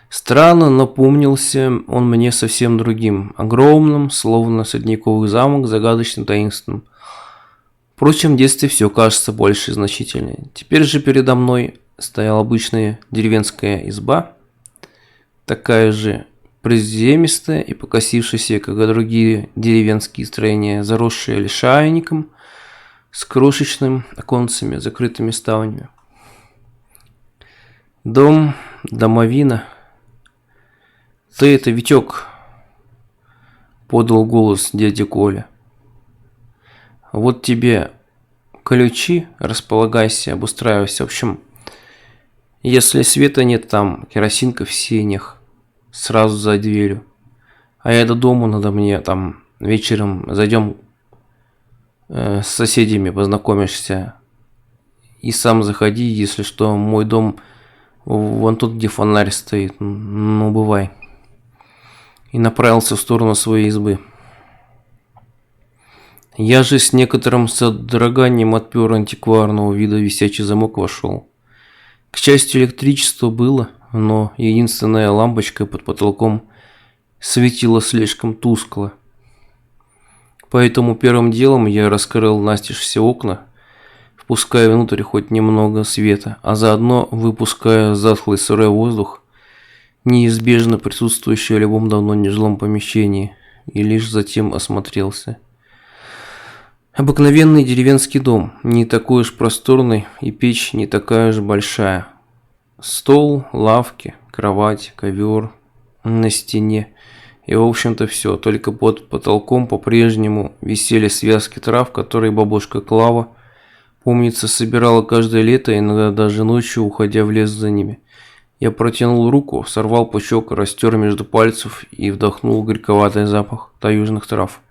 Странно напомнился он мне совсем другим, огромным, словно средневековый замок, загадочно таинственным. Впрочем, в детстве все кажется больше и значительнее. Теперь же передо мной стояла обычная деревенская изба, такая же приземистая и покосившаяся, как и другие деревенские строения, заросшая лишайником, с крошечными оконцами, закрытыми ставнями. Дом домовина Ты это, Витек, подал голос дядя Коля. Вот тебе ключи, располагайся, обустраивайся. В общем, если света нет, там керосинка в сенях, сразу за дверью. А я до дому, надо мне там вечером зайдем, с соседями познакомишься. И сам заходи, если что, мой дом вон тут, где фонарь стоит. Ну, бывай. И направился в сторону своей избы. Я же с некоторым содроганием отпер антикварного вида висячий замок, вошел. К счастью, электричество было, но единственная лампочка под потолком светила слишком тускло. Поэтому первым делом я раскрыл настежь все окна, впуская внутрь хоть немного света, а заодно выпуская затхлый сырой воздух, неизбежно присутствующий в любом давно нежилом помещении, и лишь затем осмотрелся. Обыкновенный деревенский дом, не такой уж просторный, и печь не такая уж большая. Стол, лавки, кровать, ковер на стене. И в общем-то все, только под потолком по-прежнему висели связки трав, которые бабушка Клава, помнится, собирала каждое лето, иногда даже ночью, уходя в лес за ними. Я протянул руку, сорвал пучок, растер между пальцев и вдохнул горьковатый запах таежных трав.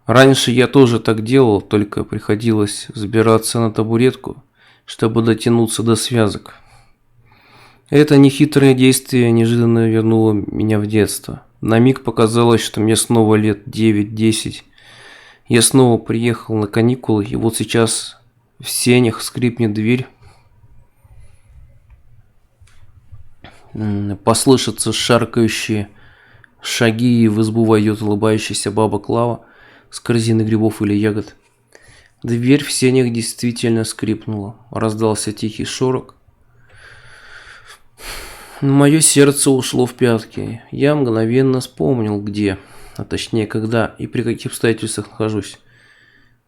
Раньше я тоже так делал, только приходилось взбираться на табуретку, чтобы дотянуться до связок. Это нехитрое действие неожиданно вернуло меня в детство. На миг показалось, что мне снова лет 9-10. Я снова приехал на каникулы, и вот сейчас в сенях скрипнет дверь. Послышатся шаркающие шаги, и в избу войдет улыбающаяся баба Клава с корзиной грибов или ягод. Дверь в сенях действительно скрипнула. Раздался тихий шорох. Мое сердце ушло в пятки. Я мгновенно вспомнил, где, а точнее когда и при каких обстоятельствах нахожусь.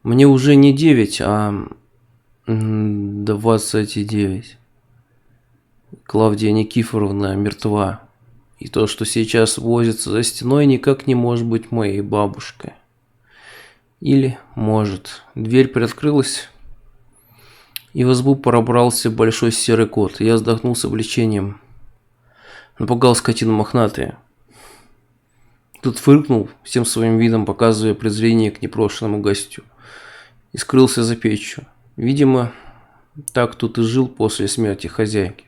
Мне уже не 9, а 29. Клавдия Никифоровна мертва. И то, что сейчас возится за стеной, никак не может быть моей бабушкой. Или может. Дверь приоткрылась, и в избу пробрался большой серый кот. Я вздохнул с облегчением. Напугал скотину мохнатая. Тут фыркнул, всем своим видом показывая презрение к непрошенному гостю, и скрылся за печью. Видимо, так тут и жил после смерти хозяйки.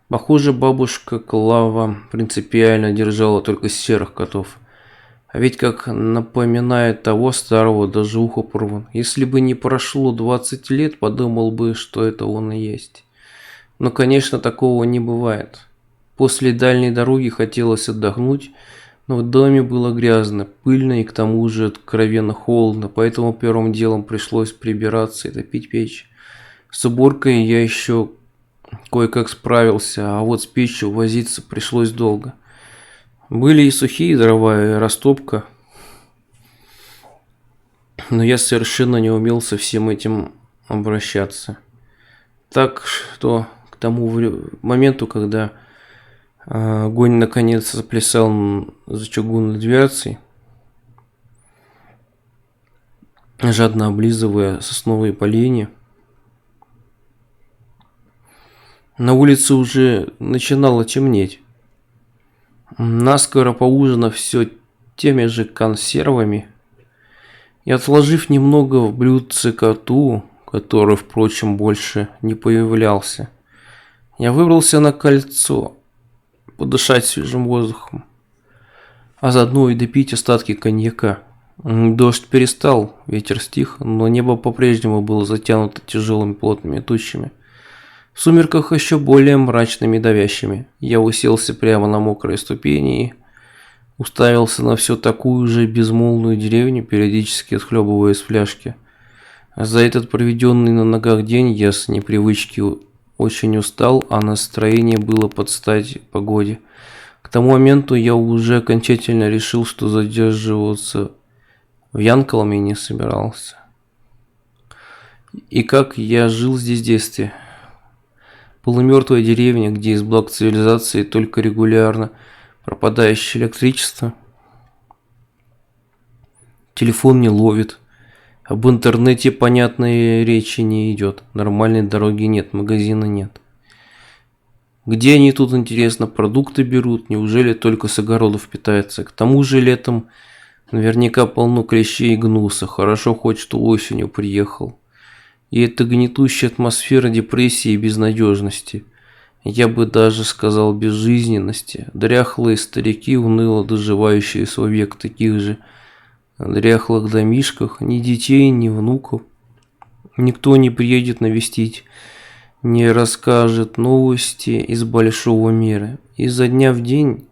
Похоже, бабушка Клава принципиально держала только серых котов. А ведь, как напоминает того старого, даже ухо порван. Если бы не прошло 20 лет, подумал бы, что это он и есть. Но, конечно, такого не бывает. После дальней дороги хотелось отдохнуть, но в доме было грязно, пыльно и к тому же откровенно холодно, поэтому первым делом пришлось прибираться и топить печь. С уборкой я еще кое-как справился, а вот с печью возиться пришлось долго. Были и сухие дрова, и растопка, но я совершенно не умел со всем этим обращаться. Так что к тому моменту, когда огонь наконец заплясал за чугунной дверцей, жадно облизывая сосновые поленья, на улице уже начинало темнеть. Наскоро поужинав все теми же консервами и отложив немного в блюдце коту, который, впрочем, больше не появлялся, я выбрался на кольцо, подышать свежим воздухом, а заодно и допить остатки коньяка. Дождь перестал, ветер стих, но небо по-прежнему было затянуто тяжелыми плотными тучами. В сумерках еще более мрачными и давящими. Я уселся прямо на мокрые ступени и уставился на все такую же безмолвную деревню, периодически отхлебывая из фляжки. За этот проведенный на ногах день я с непривычки очень устал, а настроение было под стать погоде. К тому моменту я уже окончательно решил, что задерживаться в Янкалме не собирался. И как я жил здесь в детстве. Полумертвая деревня, где из благ цивилизации только регулярно пропадающее электричество, телефон не ловит, об интернете понятной речи не идет, нормальной дороги нет, магазина нет. Где они тут, интересно, продукты берут? Неужели только с огородов питаются? К тому же летом наверняка полно клещей и гнуса. Хорошо хоть что осенью приехал. И эта гнетущая атмосфера депрессии и безнадежности. Я бы даже сказал безжизненности. Дряхлые старики, уныло доживающие свой век в таких же дряхлых домишках. Ни детей, ни внуков. Никто не приедет навестить. Не расскажет новости из большого мира. Изо дня в день,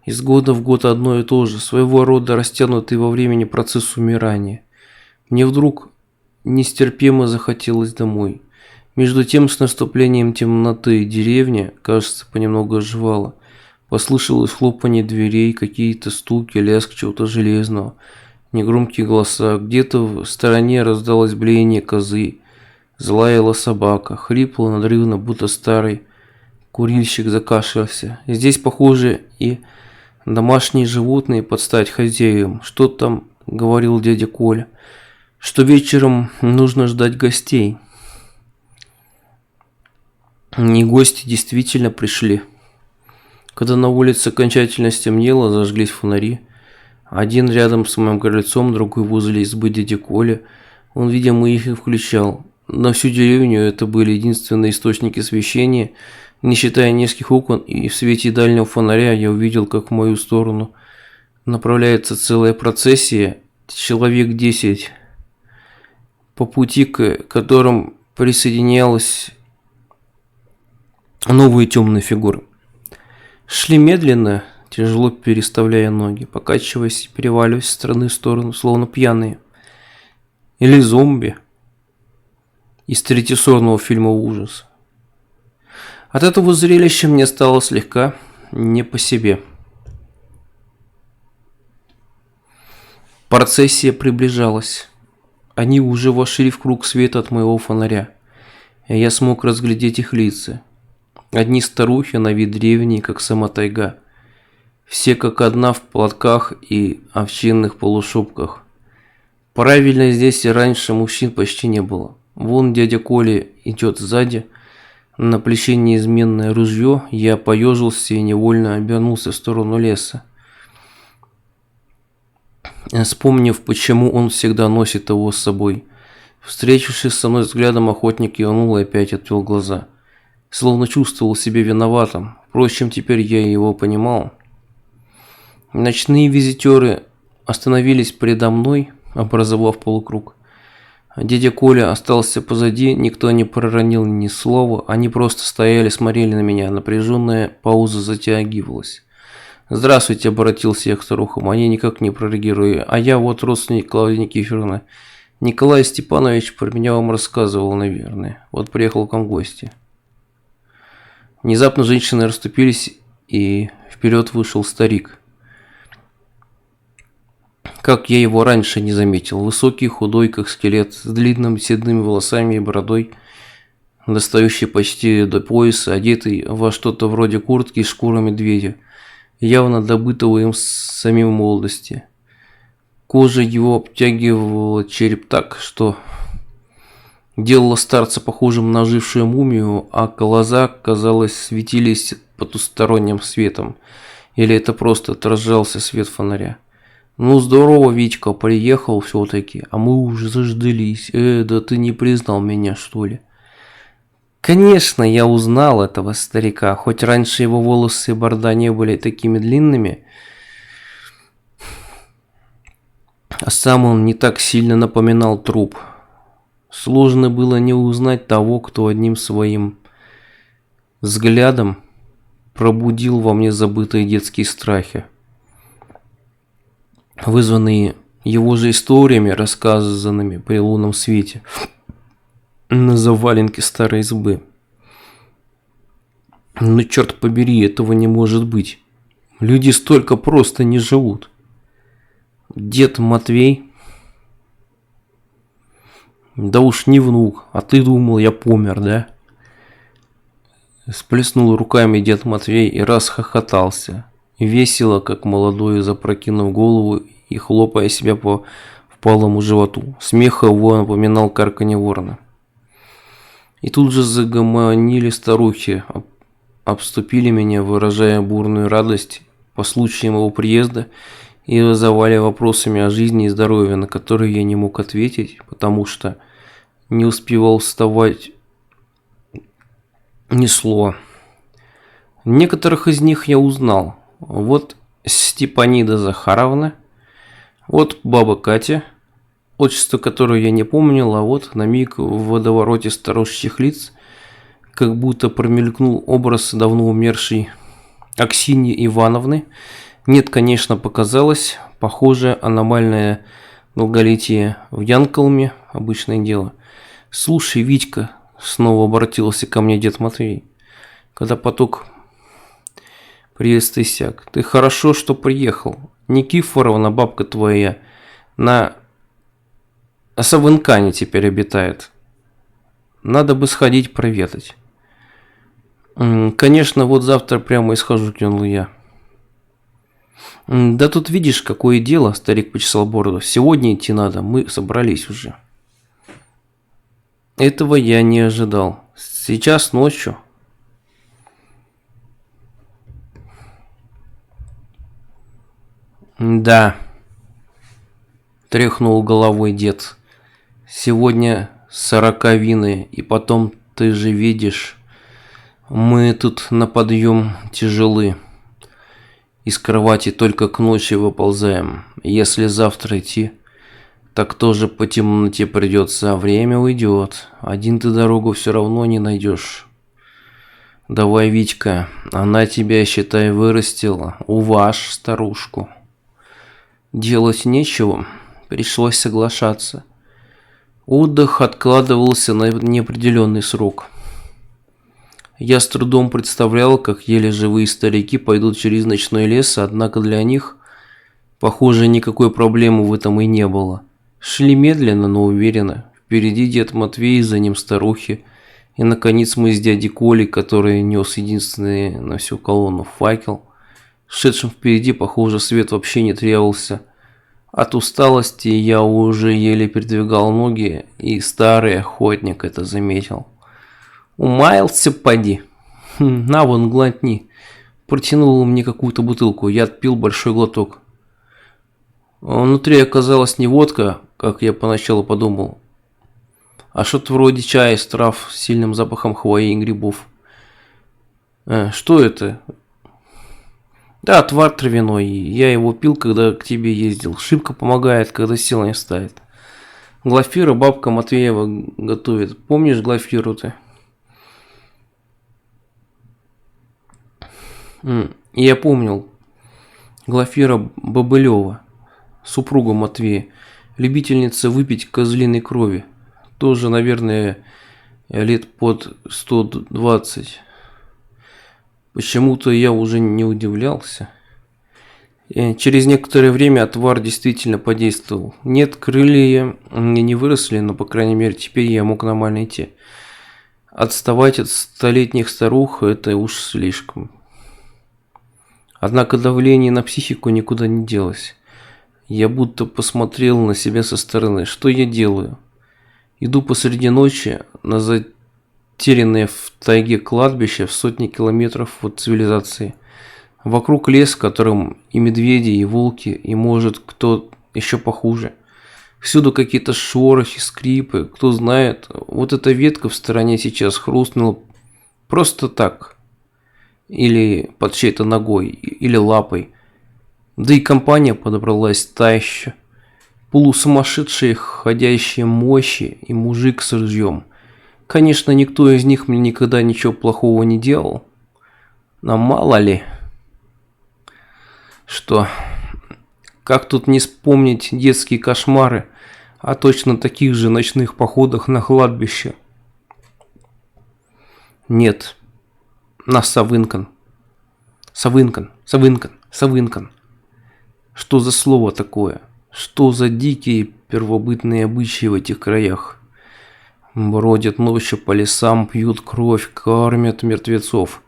из года в год одно и то же, своего рода растянутый во времени процесс умирания. Мне вдруг нестерпимо захотелось домой. Между тем, с наступлением темноты деревня, кажется, понемногу оживала. Послышалось хлопанье дверей, какие-то стуки, лязг чего-то железного, негромкие голоса. Где-то в стороне раздалось блеяние козы. Залаяла собака, хрипло, надрывно, будто старый курильщик закашлялся. Здесь, похоже, и домашние животные под стать хозяевам. Что там говорил дядя Коля? Что вечером нужно ждать гостей. И гости действительно пришли. Когда на улице окончательно стемнело, зажглись фонари. Один рядом с моим крыльцом, другой возле избы дяди Коля. Он, видимо, их и включал. На всю деревню это были единственные источники освещения, не считая нескольких окон, и в свете дальнего фонаря я увидел, как в мою сторону направляется целая процессия, человек 10, по пути к которым присоединялась новые темные фигуры. Шли медленно, тяжело переставляя ноги, покачиваясь и переваливаясь с стороны в сторону, словно пьяные. Или зомби из третьесортного фильма ужас. От этого зрелища мне стало слегка не по себе. Процессия приближалась. Они уже вошли в круг света от моего фонаря, и я смог разглядеть их лица. Одни старухи, на вид древние, как сама тайга. Все как одна в платках и овчинных полушубках. Правильно, здесь и раньше мужчин почти не было. Вон дядя Коля идет сзади, на плече неизменное ружье. Я поежился и невольно обернулся в сторону леса, вспомнив, почему он всегда носит его с собой. Встретившись со мной взглядом, охотник кивнул и опять отвел глаза, словно чувствовал себя виноватым. Впрочем, теперь я его понимал. Ночные визитеры остановились передо мной, образовав полукруг. Дядя Коля остался позади, никто не проронил ни слова, они просто стояли, смотрели на меня, напряженная пауза затягивалась. «Здравствуйте», — обратился я к старухам, они никак не прореагировали, а я вот родственник Клавдии Никифоровны. Николай Степанович про меня вам рассказывал, наверное, вот приехал к вам в гости. Внезапно женщины расступились, и вперед вышел старик. Как я его раньше не заметил. Высокий, худой, как скелет, с длинными седыми волосами и бородой, достающий почти до пояса, одетый во что-то вроде куртки из шкуры медведя, явно добытого им с самим молодости. Кожа его обтягивала череп так, что делала старца похожим на ожившую мумию, а глаза, казалось, светились потусторонним светом. Или это просто отражался свет фонаря. «Ну здорово, Витька, приехал все-таки, а мы уже заждались. Да ты не признал меня, что ли?» Конечно, я узнал этого старика, хоть раньше его волосы и борода не были такими длинными, а сам он не так сильно напоминал труп. Сложно было не узнать того, кто одним своим взглядом пробудил во мне забытые детские страхи, вызванные его же историями, рассказанными при лунном свете на заваленке старой избы. Но черт побери, этого не может быть. Люди столько просто не живут. Дед Матвей? Да уж не внук, а ты думал, я помер, да? Сплеснул руками дед Матвей и расхохотался. весело, как молодой, запрокинув голову и хлопая себя по впалому животу. Смех его напоминал карканье ворона. И тут же загомонили старухи, обступили меня, выражая бурную радость по случаю моего приезда и вызывали вопросами о жизни и здоровье, на которые я не мог ответить, потому что не успевал вставать ни слова. Некоторых из них я узнал. Вот Степанида Захаровна, вот баба Катя, отчество которое я не помнил, а вот на миг в водовороте старушечьих лиц как будто промелькнул образ давно умершей Аксиньи Ивановны. Нет, конечно, показалось, похоже, аномальное долголетие в Янкалме – обычное дело. «Слушай, Витька», – снова обратился ко мне дед Матвей, когда поток приезд иссяк, – «ты хорошо, что приехал. Никифоровна, бабка твоя, на Савынкане теперь обитает. Надо бы сходить проведать». «Конечно, вот завтра прямо и схожу», – кивнул я. «Да тут видишь, какое дело», – старик почесал бороду. «Сегодня идти надо, мы собрались уже». Этого я не ожидал. Сейчас ночью. «Да», – тряхнул головой дед. «Сегодня 40-вины, и потом, ты же видишь, мы тут на подъем тяжелы. Из кровати только к ночи выползаем. Если завтра идти, так тоже по темноте придется, а время уйдет. Один ты дорогу все равно не найдешь. Давай, Витька, она тебя, считай, вырастила, уваж старушку». Делать нечего, пришлось соглашаться. Отдых откладывался на неопределенный срок. Я с трудом представлял, как еле живые старики пойдут через ночной лес, однако для них, похоже, никакой проблемы в этом и не было. Шли медленно, но уверенно. Впереди дед Матвей, за ним старухи. И, наконец, мы с дядей Колей, который нес единственный на всю колонну факел. Шедшим впереди, похоже, свет вообще не требовался. От усталости я уже еле передвигал ноги, и старый охотник это заметил. «Умаялся, поди. На вон, глотни». Протянул мне какую-то бутылку, я отпил большой глоток. Внутри оказалась не водка, как я поначалу подумал, а что-то вроде чая из трав с сильным запахом хвои и грибов. Что это? Да, отвар травяной. Я его пил, когда к тебе ездил. Шибко помогает, когда сил не ставит. Глафира бабка Матвеева готовит. Помнишь Глафиру ты? Я помнил. Глафира Бобылева, супруга Матвея, любительница выпить козлиной крови. Тоже, наверное, лет под 120. Почему-то я уже не удивлялся. Через некоторое время отвар действительно подействовал. Нет, крылья мне не выросли, но, по крайней мере, теперь я мог нормально идти. Отставать от столетних старух – это уж слишком. Однако давление на психику никуда не делось. Я будто посмотрел на себя со стороны. Что я делаю? Иду посреди ночи на затерянное в тайге кладбище в сотни километров от цивилизации. Вокруг лес, в котором и медведи, и волки, и, может, кто еще похуже. Всюду какие-то шорохи, скрипы. Кто знает, вот эта ветка в стороне сейчас хрустнула просто так. Или под чьей-то ногой, или лапой. Да и компания подобралась та еще. Полусумасшедшие ходящие мощи и мужик с ружьем. Конечно, никто из них мне никогда ничего плохого не делал. Но мало ли. Что? Как тут не вспомнить детские кошмары о точно таких же ночных походах на кладбище? Нет. На Савынкан. Савынкан. Что за слово такое? Что за дикие первобытные обычаи в этих краях? Бродят ночью по лесам, пьют кровь, кормят мертвецов.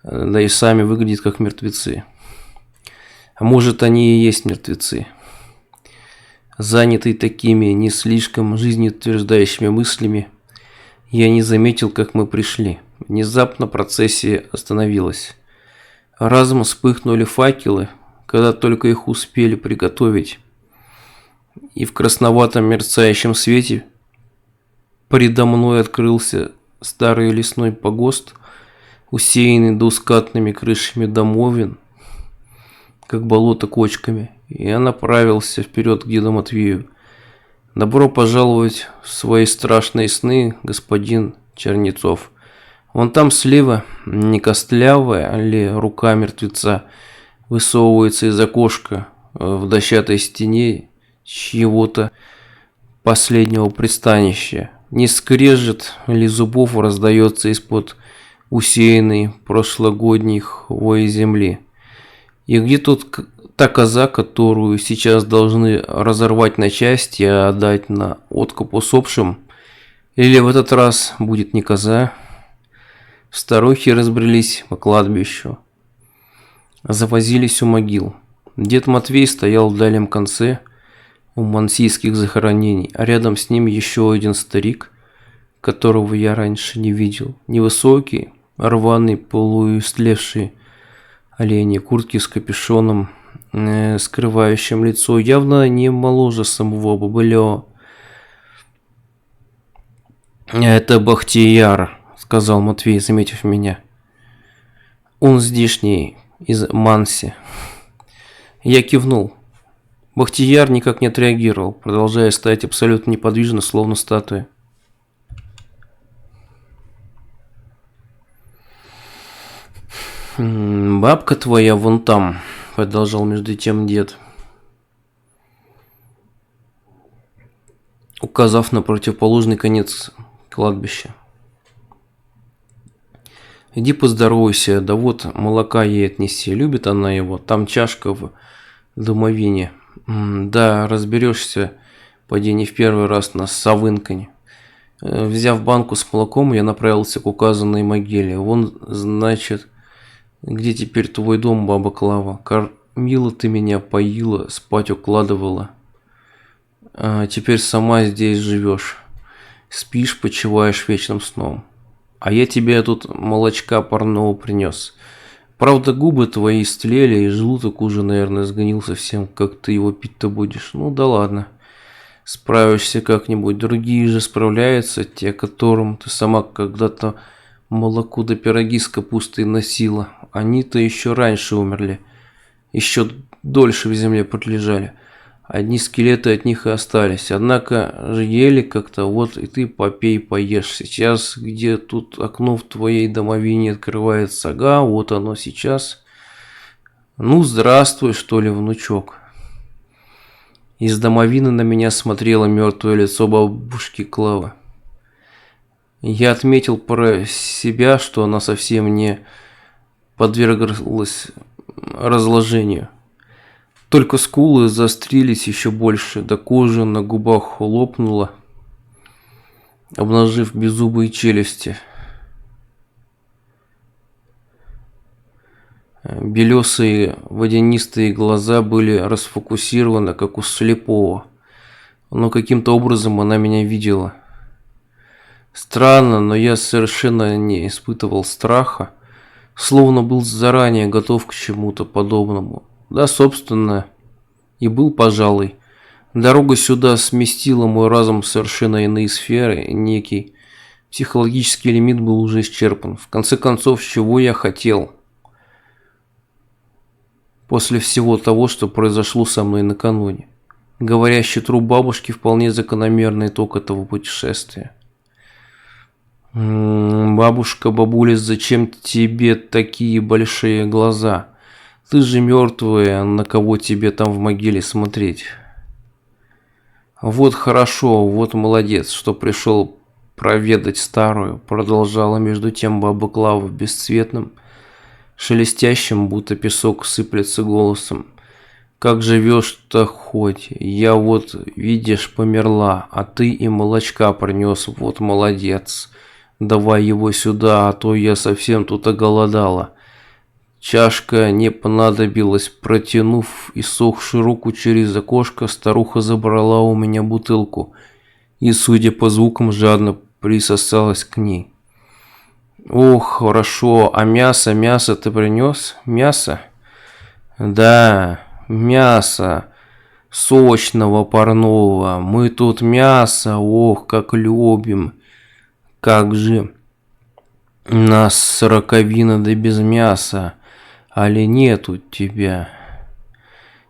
Да и сами выглядят как мертвецы. А может, они и есть мертвецы, занятые такими не слишком жизнеутверждающими мыслями. Я не заметил, как мы пришли. Внезапно процессия остановилась. Разом вспыхнули факелы, когда только их успели приготовить, и в красноватом мерцающем свете предо мной открылся старый лесной погост, усеянный двускатными крышами домовин, как болото кочками, и я направился вперед к деду Матвею. Добро пожаловать в свои страшные сны, господин Чернецов. Вон там слева, не костлявая ли рука мертвеца, высовывается из окошка в дощатой стене чьего-то последнего пристанища. Не скрежет ли зубов раздается из-под усеянной прошлогодней хвоей земли. И где тут та коза, которую сейчас должны разорвать на части и отдать на откуп усопшим? Или в этот раз будет не коза? Старухи разбрелись по кладбищу, завозились у могил. Дед Матвей стоял в дальнем конце у мансийских захоронений, а рядом с ним еще один старик, которого я раньше не видел. Невысокий, рваный, полуистлевший оленей куртки с капюшоном, скрывающим лицо, явно не моложе самого Бобылева. «Это Бахтияр», — сказал Матвей, заметив меня. «Он здешний, из Манси». Я кивнул. Бахтияр никак не отреагировал, продолжая стоять абсолютно неподвижно, словно статуя. «Бабка твоя вон там», — продолжал между тем дед, указав на противоположный конец кладбища. «Иди поздоровайся, да вот молока ей отнеси, любит она его, там чашка в домовине. Да, разберешься, поди не в первый раз на Савынкань». Взяв банку с молоком, я направился к указанной могиле. Вон, значит, где теперь твой дом, баба Клава? Кормила ты меня, поила, спать укладывала. А теперь сама здесь живешь. Спишь, почиваешь вечным сном. А я тебе тут молочка парного принес. Правда, губы твои истлели, и желудок уже, наверное, сгнил совсем, как ты его пить-то будешь. Ну да ладно. Справишься как-нибудь. Другие же справляются, те, которым ты сама когда-то молоко да пироги с капустой носила. Они-то еще раньше умерли. Еще дольше в земле пролежали. Одни скелеты от них и остались. Однако же ели как-то, вот и ты попей, поешь. Сейчас, где тут окно в твоей домовине открывается, ага, вот оно сейчас. Ну, здравствуй, что ли, внучок. Из домовины на меня смотрело мертвое лицо бабушки Клавы. Я отметил про себя, что она совсем не подверглась разложению. Только скулы заострились еще больше, да кожа на губах лопнула, обнажив беззубые челюсти. Белесые водянистые глаза были расфокусированы, как у слепого, но каким-то образом она меня видела. Странно, но я совершенно не испытывал страха, словно был заранее готов к чему-то подобному. Да, собственно, и был, пожалуй. Дорога сюда сместила мой разум в совершенно иные сферы, и некий психологический лимит был уже исчерпан. В конце концов, чего я хотел? После всего того, что произошло со мной накануне. Говорящий труп бабушки вполне закономерный итог этого путешествия. Бабушка, бабуля, зачем тебе такие большие глаза? Ты же мертвая, на кого тебе там в могиле смотреть? Вот хорошо, вот молодец, что пришел проведать старую, продолжала между тем баба Клава бесцветным, шелестящим, будто песок сыплется голосом. Как живешь-то хоть? Я вот, видишь, померла, а ты и молочка принес, вот молодец. Давай его сюда, а то я совсем тут оголодала. Чашка не понадобилась. Протянув иссохшую руку через окошко, старуха забрала у меня бутылку и, судя по звукам, жадно присосалась к ней. «Ох, хорошо, а мясо ты принес? Мясо?» «Да, мясо. Сочного парного. Мы тут мясо, ох, как любим. Как же нас сороковина да без мяса. Али нет у тебя?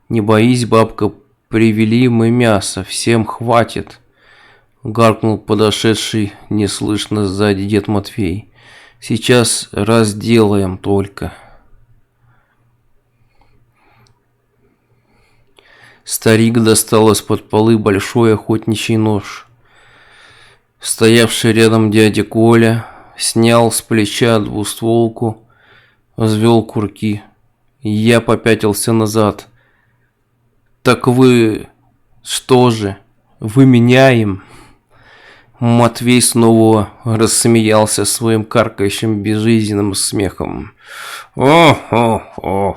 Не боись, бабка, привели мы мясо, всем хватит», гаркнул подошедший неслышно сзади дед Матвей. «Сейчас разделаем только». Старик достал из-под полы большой охотничий нож. Стоявший рядом дядя Коля снял с плеча двустволку, взвел курки. Я попятился назад. «Так вы что же, выменяем?» Матвей снова рассмеялся своим каркающим безжизненным смехом. «О-хо-хо-хо!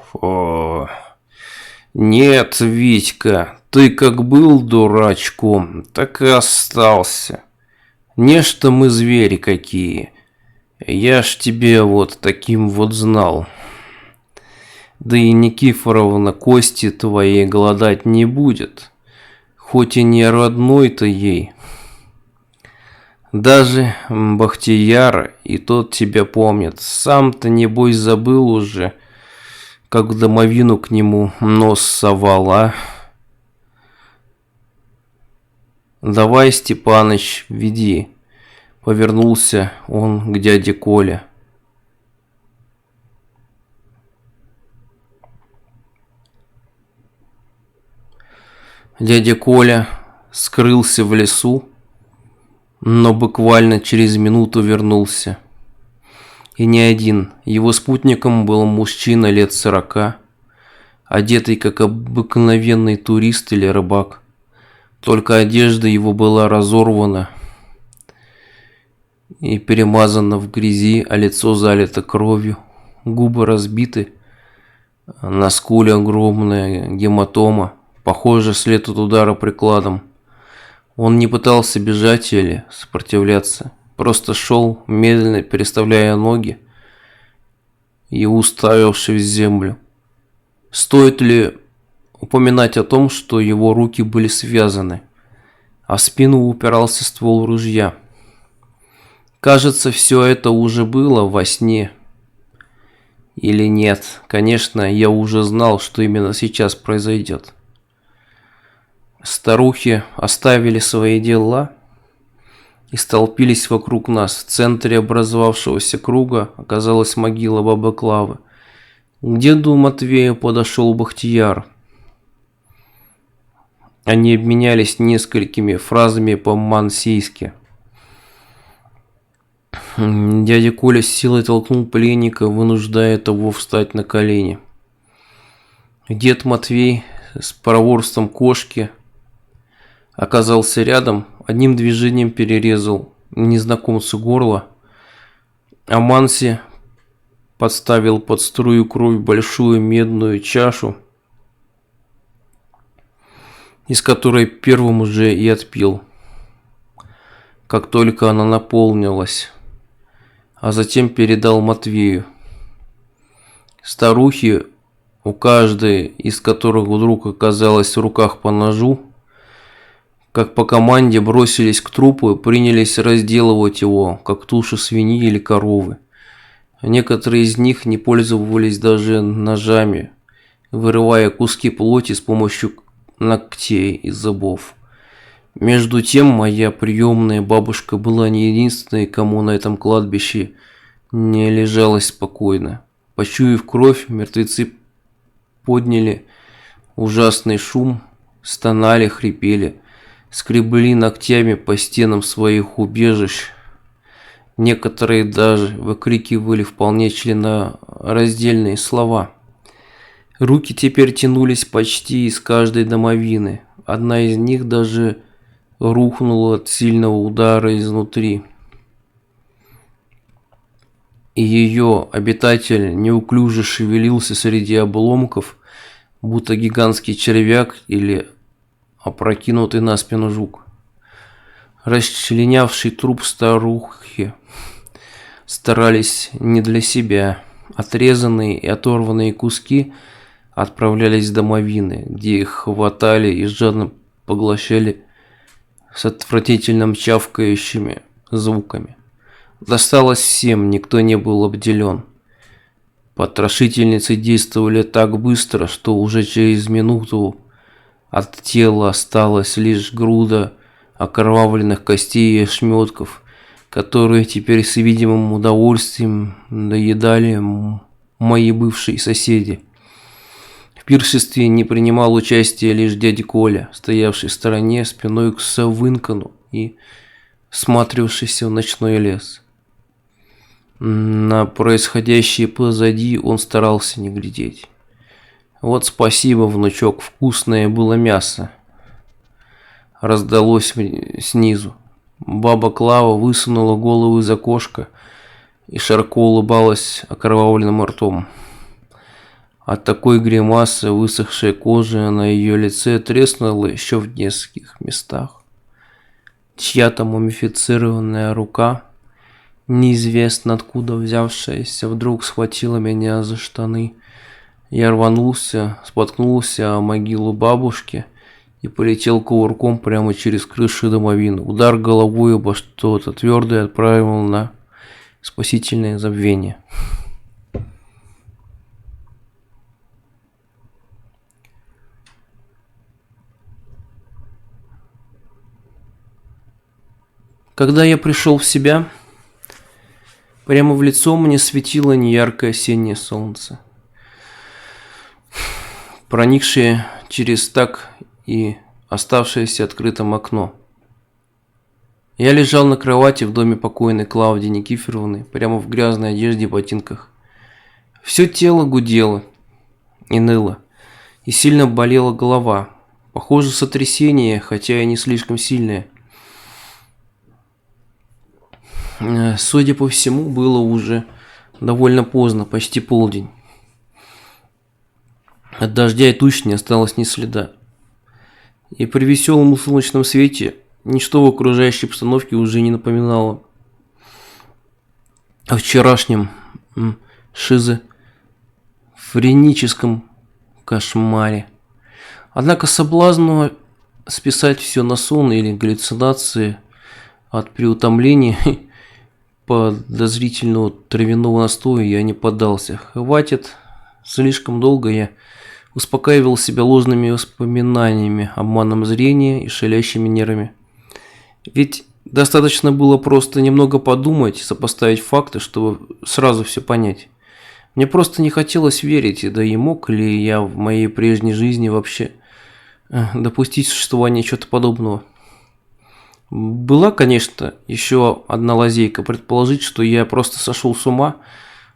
Нет, Витька, ты как был дурачком, так и остался. Не что мы звери какие. Я ж тебя вот таким вот знал. Да и Никифоровна кости твоей голодать не будет, хоть и не родной-то ей. Даже Бахтияр и тот тебя помнит. Сам-то, небось, забыл уже, как в домовину к нему нос совал, а? Давай, Степаныч, веди. Повернулся он к дяде Коле. Дядя Коля скрылся в лесу, но буквально через минуту вернулся. И не один. Его спутником был мужчина лет 40, одетый как обыкновенный турист или рыбак. Только одежда его была разорвана и перемазана в грязи, а лицо залито кровью, губы разбиты, на скуле огромная гематома, похоже, след от удара прикладом. Он не пытался бежать или сопротивляться, просто шел, медленно переставляя ноги и уставившись в землю. Стоит ли упоминать о том, что его руки были связаны, а в спину упирался ствол ружья? Кажется, все это уже было во сне. Или нет? Конечно, я уже знал, что именно сейчас произойдет. Старухи оставили свои дела и столпились вокруг нас. В центре образовавшегося круга оказалась могила бабы Клавы. К деду Матвею подошел Бахтияр. Они обменялись несколькими фразами по-мансийски. Дядя Коля с силой толкнул пленника, вынуждая того встать на колени. Дед Матвей с проворством кошки оказался рядом, одним движением перерезал незнакомцу горло, а Манси подставил под струю крови большую медную чашу, из которой первым уже и отпил, как только она наполнилась, а затем передал Матвею. Старухи, у каждой из которых вдруг оказалось в руках по ножу, как по команде бросились к трупу и принялись разделывать его, как тушу свиньи или коровы. Некоторые из них не пользовались даже ножами, вырывая куски плоти с помощью ногтей и зубов. Между тем, моя приемная бабушка была не единственной, кому на этом кладбище не лежалось спокойно. Почуяв кровь, мертвецы подняли ужасный шум, стонали, хрипели, скребли ногтями по стенам своих убежищ. Некоторые даже выкрикивали вполне членораздельные слова. Руки теперь тянулись почти из каждой домовины. Одна из них даже рухнула от сильного удара изнутри. и ее обитатель неуклюже шевелился среди обломков, будто гигантский червяк или опрокинутый на спину жук. Расчленявший труп старухи старались не для себя. Отрезанные и оторванные куски отправлялись в домовины, где их хватали и жадно поглощали с отвратительным чавкающими звуками. Досталось всем, никто не был обделен. Потрошительницы действовали так быстро, что уже через минуту от тела осталась лишь груда окровавленных костей и ошметков, которые теперь с видимым удовольствием доедали мои бывшие соседи. В пиршестве не принимал участия лишь дядя Коля, стоявший в стороне спиной к Савынкану и всматривавшийся в ночной лес. На происходящее позади он старался не глядеть. «Вот спасибо, внучок, вкусное было мясо», раздалось снизу. Баба Клава высунула голову из окошка и широко улыбалась окровавленным ртом. От такой гримасы высохшая кожа на ее лице треснула еще в нескольких местах. Чья-то мумифицированная рука, неизвестно откуда взявшаяся, вдруг схватила меня за штаны. Я рванулся, споткнулся о могилу бабушки и полетел кувырком прямо через крышу домовины. Удар головой обо что-то твердое отправил на спасительное забвение. Когда я пришел в себя, прямо в лицо мне светило неяркое осеннее солнце, проникшее через так и оставшееся открытым окно. Я лежал на кровати в доме покойной Клавдии Никифоровны, прямо в грязной одежде и ботинках. Все тело гудело и ныло, и сильно болела голова. Похоже, сотрясение, хотя и не слишком сильное. Судя по всему, было уже довольно поздно, почти полдень. От дождя и туч не осталось ни следа. И при веселом солнечном свете ничто в окружающей обстановке уже не напоминало о вчерашнем шизофреническом кошмаре. Однако соблазну списать все на сон или галлюцинации от переутомления подозрительного травяного настоя я не поддался. Хватит, слишком долго я успокаивал себя ложными воспоминаниями, обманом зрения и шалящими нервами. Ведь достаточно было просто немного подумать, сопоставить факты, чтобы сразу все понять. Мне просто не хотелось верить, да и мог ли я в моей прежней жизни вообще допустить существование чего-то подобного. Была, конечно, еще одна лазейка предположить, что я просто сошел с ума,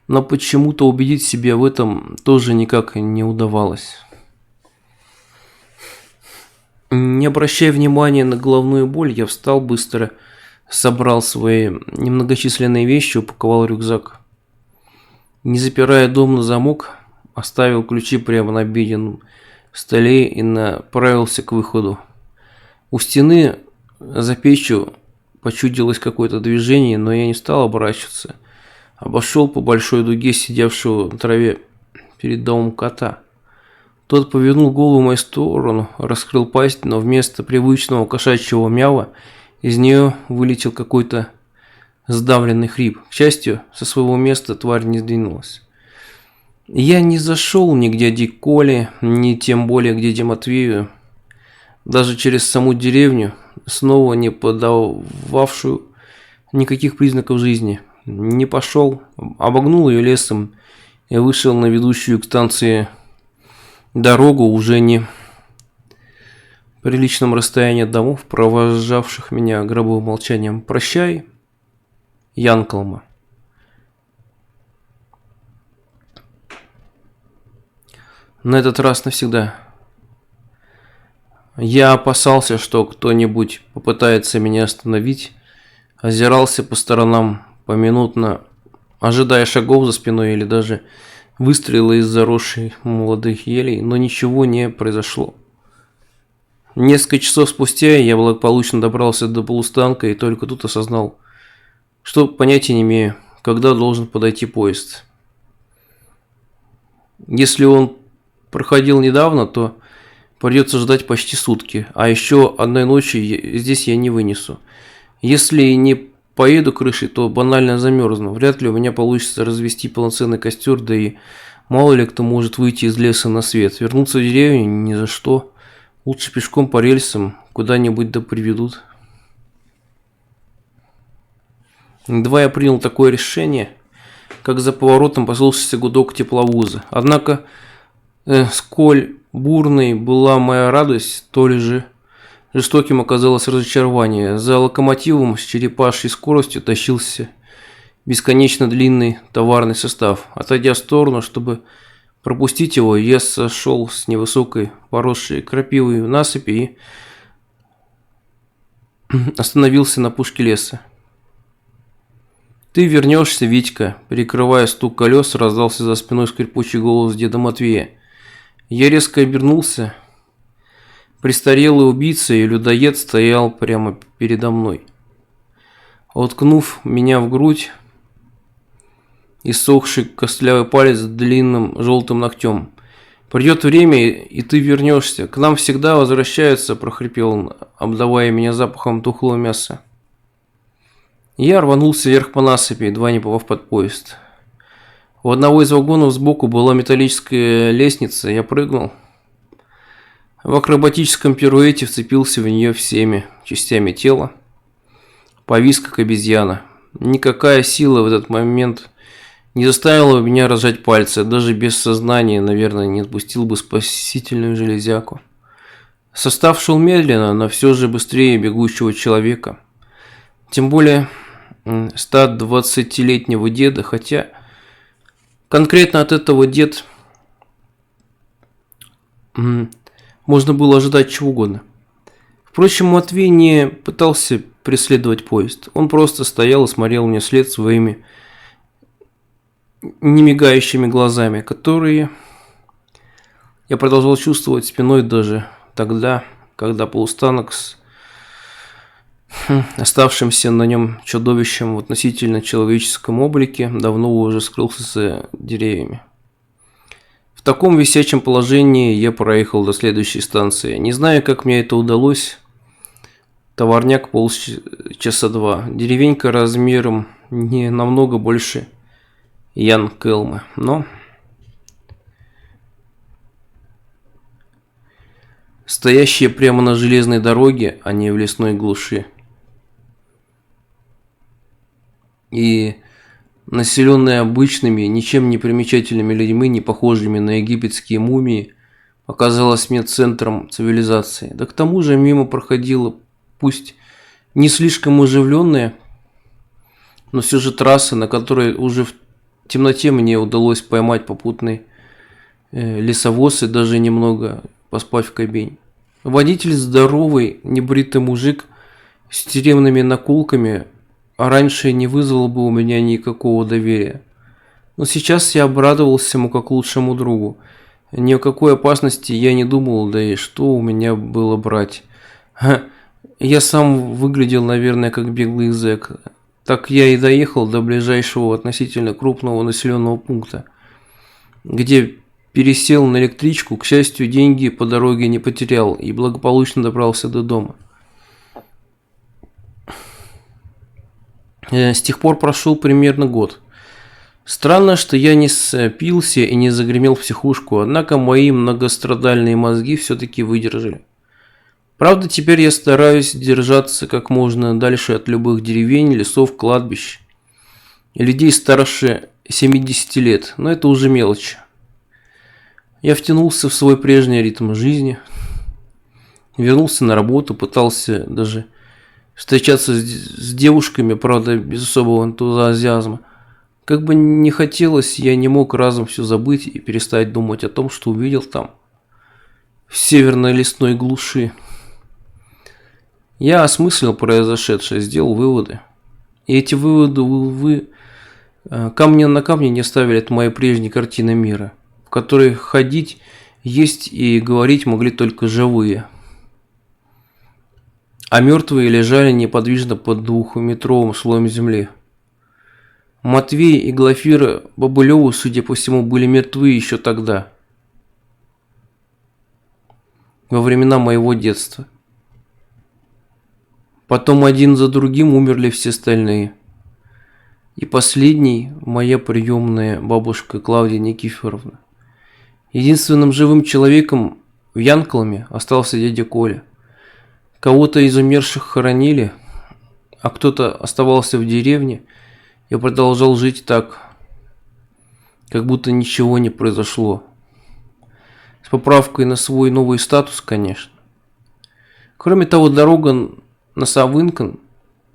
но почему-то убедить себя в этом тоже никак не удавалось. Не обращая внимания на головную боль, я встал быстро, собрал свои немногочисленные вещи, упаковал рюкзак. Не запирая дом на замок, оставил ключи прямо на обеденном столе и направился к выходу. У стены за печью почудилось какое-то движение, но я не стал оборачиваться. Обошел по большой дуге сидевшего на траве перед домом кота. Тот повернул голову в мою сторону, раскрыл пасть, но вместо привычного кошачьего мява из нее вылетел какой-то сдавленный хрип. К счастью, со своего места тварь не сдвинулась. Я не зашел ни к дяде Коле, ни тем более к дяде Матвею, даже через саму деревню, снова не подававшую никаких признаков жизни. Не пошел, обогнул ее лесом и вышел на ведущую к станции дорогу, уже не приличном расстоянии от домов, провожавших меня гробовым молчанием. «Прощай, Янкалма». На этот раз навсегда. Я опасался, что кто-нибудь попытается меня остановить, озирался по сторонам, поминутно ожидая шагов за спиной или даже выстрела из заросшей молодых елей, но ничего не произошло. Несколько часов спустя я благополучно добрался до полустанка и только тут осознал, что понятия не имею, когда должен подойти поезд. Если он проходил недавно, то придется ждать почти сутки, а еще одной ночи здесь я не вынесу. Если не поеду крышей, то банально замерзну. Вряд ли у меня получится развести полноценный костер, да и мало ли кто может выйти из леса на свет. Вернуться в деревню ни за что. Лучше пешком по рельсам, куда-нибудь да приведут. Едва я принял такое решение, как за поворотом послышался гудок тепловоза. Однако, сколь бурной была моя радость, столь же жестоким оказалось разочарование. За локомотивом с черепашьей скоростью тащился бесконечно длинный товарный состав. Отойдя в сторону, чтобы пропустить его, я сошел с невысокой, поросшей крапивой насыпи и остановился на пушке леса. «Ты вернешься, Витька!» Перекрывая стук колес, раздался за спиной скрипучий голос деда Матвея. Я резко обернулся. Престарелый убийца и людоед стоял прямо передо мной. Уткнув меня в грудь, иссохший костлявый палец с длинным желтым ногтем. «Придет время, и ты вернешься. К нам всегда возвращаются», – прохрипел он, обдавая меня запахом тухлого мяса. Я рванулся вверх по насыпи, едва не попав под поезд. У одного из вагонов сбоку была металлическая лестница, я прыгнул. В акробатическом пируэте вцепился в нее всеми частями тела. Повис, как обезьяна. Никакая сила в этот момент не заставила меня разжать пальцы. Даже без сознания, наверное, не отпустил бы спасительную железяку. Состав шел медленно, но все же быстрее бегущего человека. Тем более 120-летнего деда, хотя конкретно от этого дед можно было ожидать чего угодно. Впрочем, Матвей не пытался преследовать поезд. Он просто стоял и смотрел мне вслед своими немигающими глазами, которые я продолжал чувствовать спиной даже тогда, когда полустанок с оставшимся на нем чудовищем в относительно человеческом облике давно уже скрылся за деревьями. В таком висячем положении я проехал до следующей станции. Не знаю, как мне это удалось. Товарняк полчаса два. Деревенька размером не намного больше Янкелмы, но стоящая прямо на железной дороге, а не в лесной глуши. И населенная обычными, ничем не примечательными людьми, не похожими на египетские мумии, оказалась мне центром цивилизации. Да к тому же мимо проходила, пусть не слишком оживленная, но все же трасса, на которой уже в темноте мне удалось поймать попутный лесовоз и даже немного поспать в кабине. Водитель здоровый, небритый мужик с тюремными наколками, а раньше не вызвал бы у меня никакого доверия. Но сейчас я обрадовался ему как лучшему другу. Ни о какой опасности я не думал, да и что у меня было брать. Я сам выглядел, наверное, как беглый зэк. Так я и доехал до ближайшего относительно крупного населенного пункта, где пересел на электричку. К счастью, деньги по дороге не потерял и благополучно добрался до дома. С тех пор прошел примерно год. Странно, что я не спился и не загремел в психушку, однако мои многострадальные мозги все-таки выдержали. Правда, теперь я стараюсь держаться как можно дальше от любых деревень, лесов, кладбищ и людей старше 70 лет, но это уже мелочь. Я втянулся в свой прежний ритм жизни, вернулся на работу, пытался даже встречаться с девушками, правда, без особого энтузиазма. Как бы не хотелось, я не мог разом все забыть и перестать думать о том, что увидел там, в северной лесной глуши. Я осмыслил произошедшее, сделал выводы. И эти выводы, увы, Камня на камне не оставили от моей прежней картины мира, в которой ходить, есть и говорить могли только живые. А мертвые лежали неподвижно под двухметровым слоем земли. Матвей и Глафира Бобылевы, судя по всему, были мертвы еще тогда, во времена моего детства. Потом один за другим умерли все остальные. И последней моя приемная бабушка Клавдия Никифоровна. Единственным живым человеком в Янкалме остался дядя Коля. Кого-то из умерших хоронили, а кто-то оставался в деревне и продолжал жить так, как будто ничего не произошло. С поправкой на свой новый статус, конечно. Кроме того, дорога на Савынкан,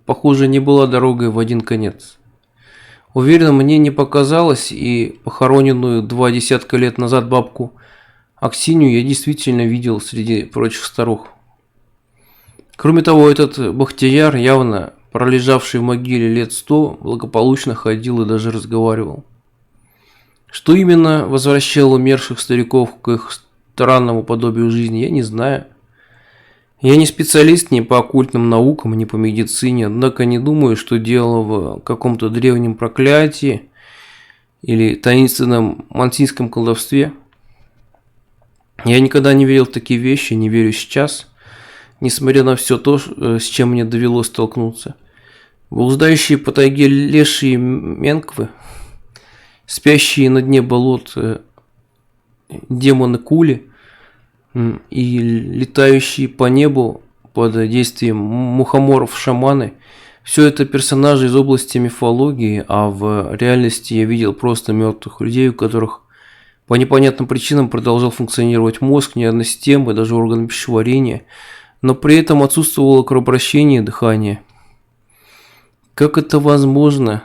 похоже, не была дорогой в один конец. Уверен, мне не показалось, и похороненную 20 лет назад бабку Аксинью я действительно видел среди прочих старух. Кроме того, этот Бахтияр, явно пролежавший в могиле лет 100, благополучно ходил и даже разговаривал. Что именно возвращало умерших стариков к их странному подобию жизни, я не знаю. Я не специалист ни по оккультным наукам, ни по медицине, однако не думаю, что дело в каком-то древнем проклятии или таинственном мансийском колдовстве. Я никогда не верил в такие вещи, не верю сейчас, несмотря на все то, с чем мне довелось столкнуться. Блуждающие по тайге лешие менквы, спящие на дне болот демоны кули и летающие по небу под действием мухоморов шаманы – все это персонажи из области мифологии, а в реальности я видел просто мертвых людей, у которых по непонятным причинам продолжал функционировать мозг, нервная система и даже органы пищеварения, но при этом отсутствовало кровообращение и дыхание. Как это возможно?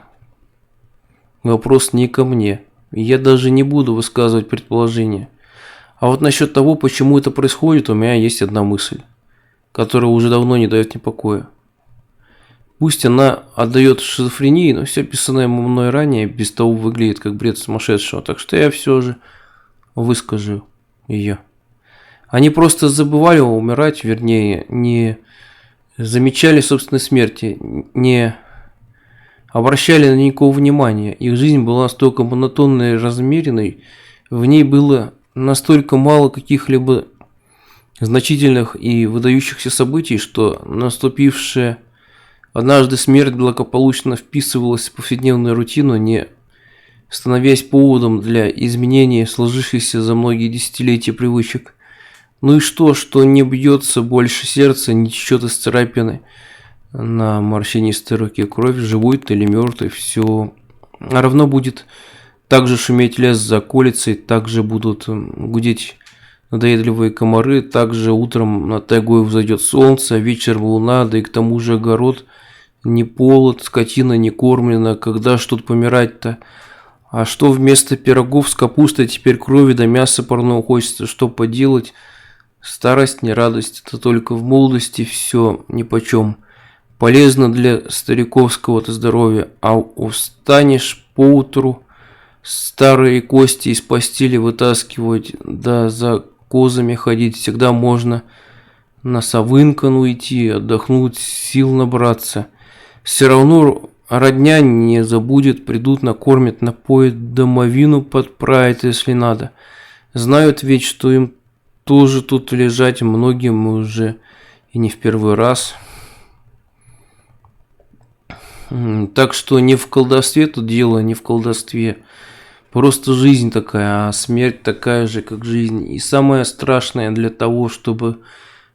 Вопрос не ко мне. Я даже не буду высказывать предположения. А вот насчет того, почему это происходит, у меня есть одна мысль, которая уже давно не дает мне покоя. Пусть она отдает шизофрении, но все описанное мной ранее без того выглядит как бред сумасшедшего, так что я все же выскажу ее. Они просто забывали умирать, вернее, не замечали собственной смерти, не обращали на никакого внимания. Их жизнь была настолько монотонной и размеренной, в ней было настолько мало каких-либо значительных и выдающихся событий, что наступившая однажды смерть благополучно вписывалась в повседневную рутину, не становясь поводом для изменения сложившихся за многие десятилетия привычек. Ну и что не бьется больше сердца, не течет из царапины на морщинистой руке кровь, живой ты или мертвый, все равно будет также шуметь лес за околицей, также будут гудеть надоедливые комары, также утром над тайгой взойдет солнце, а вечером луна, да и к тому же огород не полот, скотина не кормлена, когда ж тут помирать-то? А что вместо пирогов с капустой теперь крови да мяса парного хочется, что поделать? Старость, не радость, это только в молодости все нипочем. Полезно для стариковского-то здоровья, а устанешь поутру, старые кости из постели вытаскивать, да за козами ходить всегда можно. На Савынкан уйти, отдохнуть, сил набраться. Все равно родня не забудет, придут, накормят, напоят, домовину подправят, если надо. Знают ведь, что им тоже тут лежать, многим уже и не в первый раз. Так что не в колдовстве тут дело, не в колдовстве. Просто жизнь такая, а смерть такая же, как жизнь. И самое страшное для того, чтобы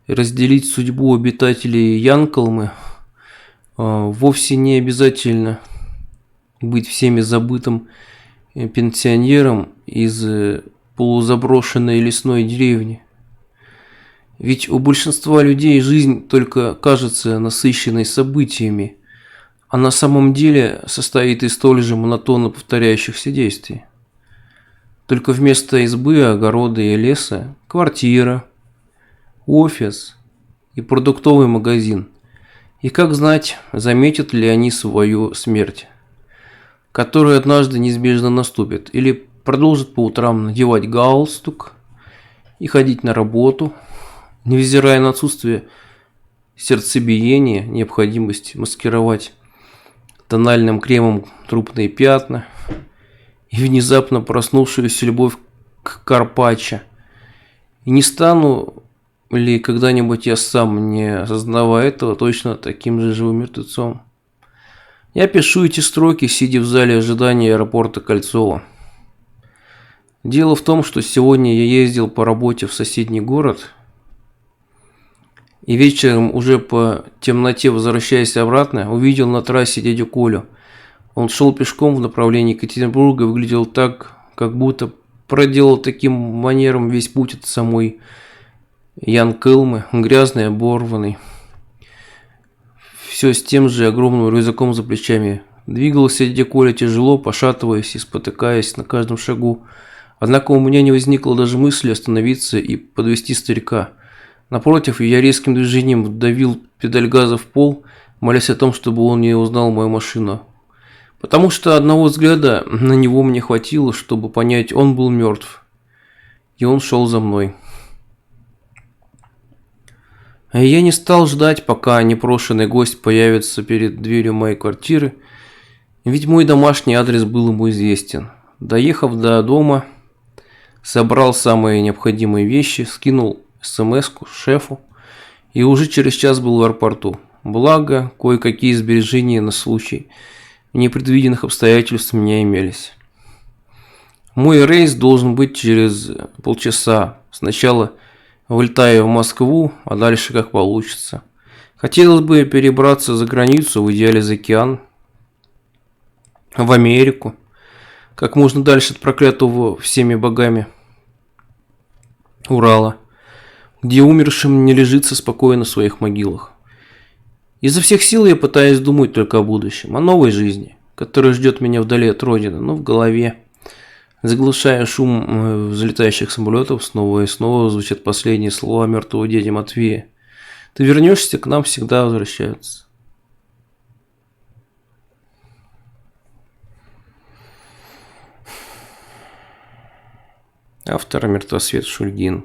разделить судьбу обитателей Янкалмы, вовсе не обязательно быть всеми забытым пенсионером из полузаброшенной лесной деревни. Ведь у большинства людей жизнь только кажется насыщенной событиями, а на самом деле состоит из столь же монотонно повторяющихся действий. Только вместо избы, огорода и леса – квартира, офис и продуктовый магазин. И как знать, заметят ли они свою смерть. который однажды неизбежно наступит, или продолжит по утрам надевать галстук и ходить на работу, невзирая на отсутствие сердцебиения, необходимость маскировать тональным кремом трупные пятна и внезапно проснувшуюся любовь к карпаччо. И не стану ли когда-нибудь я сам, не осознавая этого, точно таким же живым мертвецом? Я пишу эти строки, сидя в зале ожидания аэропорта Кольцово. Дело в том, что сегодня я ездил по работе в соседний город, и вечером, уже по темноте возвращаясь обратно, увидел на трассе дядю Колю. Он шел пешком в направлении Екатеринбурга и выглядел так, как будто проделал таким манером весь путь от самой Янкылмы, грязный, оборванный. Все с тем же огромным рюкзаком за плечами. Двигался дядя Коля тяжело, пошатываясь и спотыкаясь на каждом шагу. Однако у меня не возникло даже мысли остановиться и подвести старика. Напротив, я резким движением вдавил педаль газа в пол, молясь о том, чтобы он не узнал мою машину. Потому что одного взгляда на него мне хватило, чтобы понять, он был мертв. И он шел за мной. А я не стал ждать, пока непрошенный гость появится перед дверью моей квартиры, ведь мой домашний адрес был ему известен. Доехав до дома, собрал самые необходимые вещи, скинул смс-ку шефу и уже через час был в аэропорту. Благо, кое-какие сбережения на случай непредвиденных обстоятельств у меня имелись. Мой рейс должен быть через полчаса. Сначала вылетаю в Москву, а дальше как получится. Хотелось бы перебраться за границу, в идеале за океан, в Америку, как можно дальше от проклятого всеми богами Урала, где умершим не лежится спокойно в своих могилах. Изо всех сил я пытаюсь думать только о будущем, о новой жизни, которая ждет меня вдали от родины, но в голове. Заглушая шум взлетающих самолетов, снова и снова звучат последние слова мертвого дяди Матвея. Ты вернешься, к нам всегда возвращаются. Автор Мертвосвет Шульгин.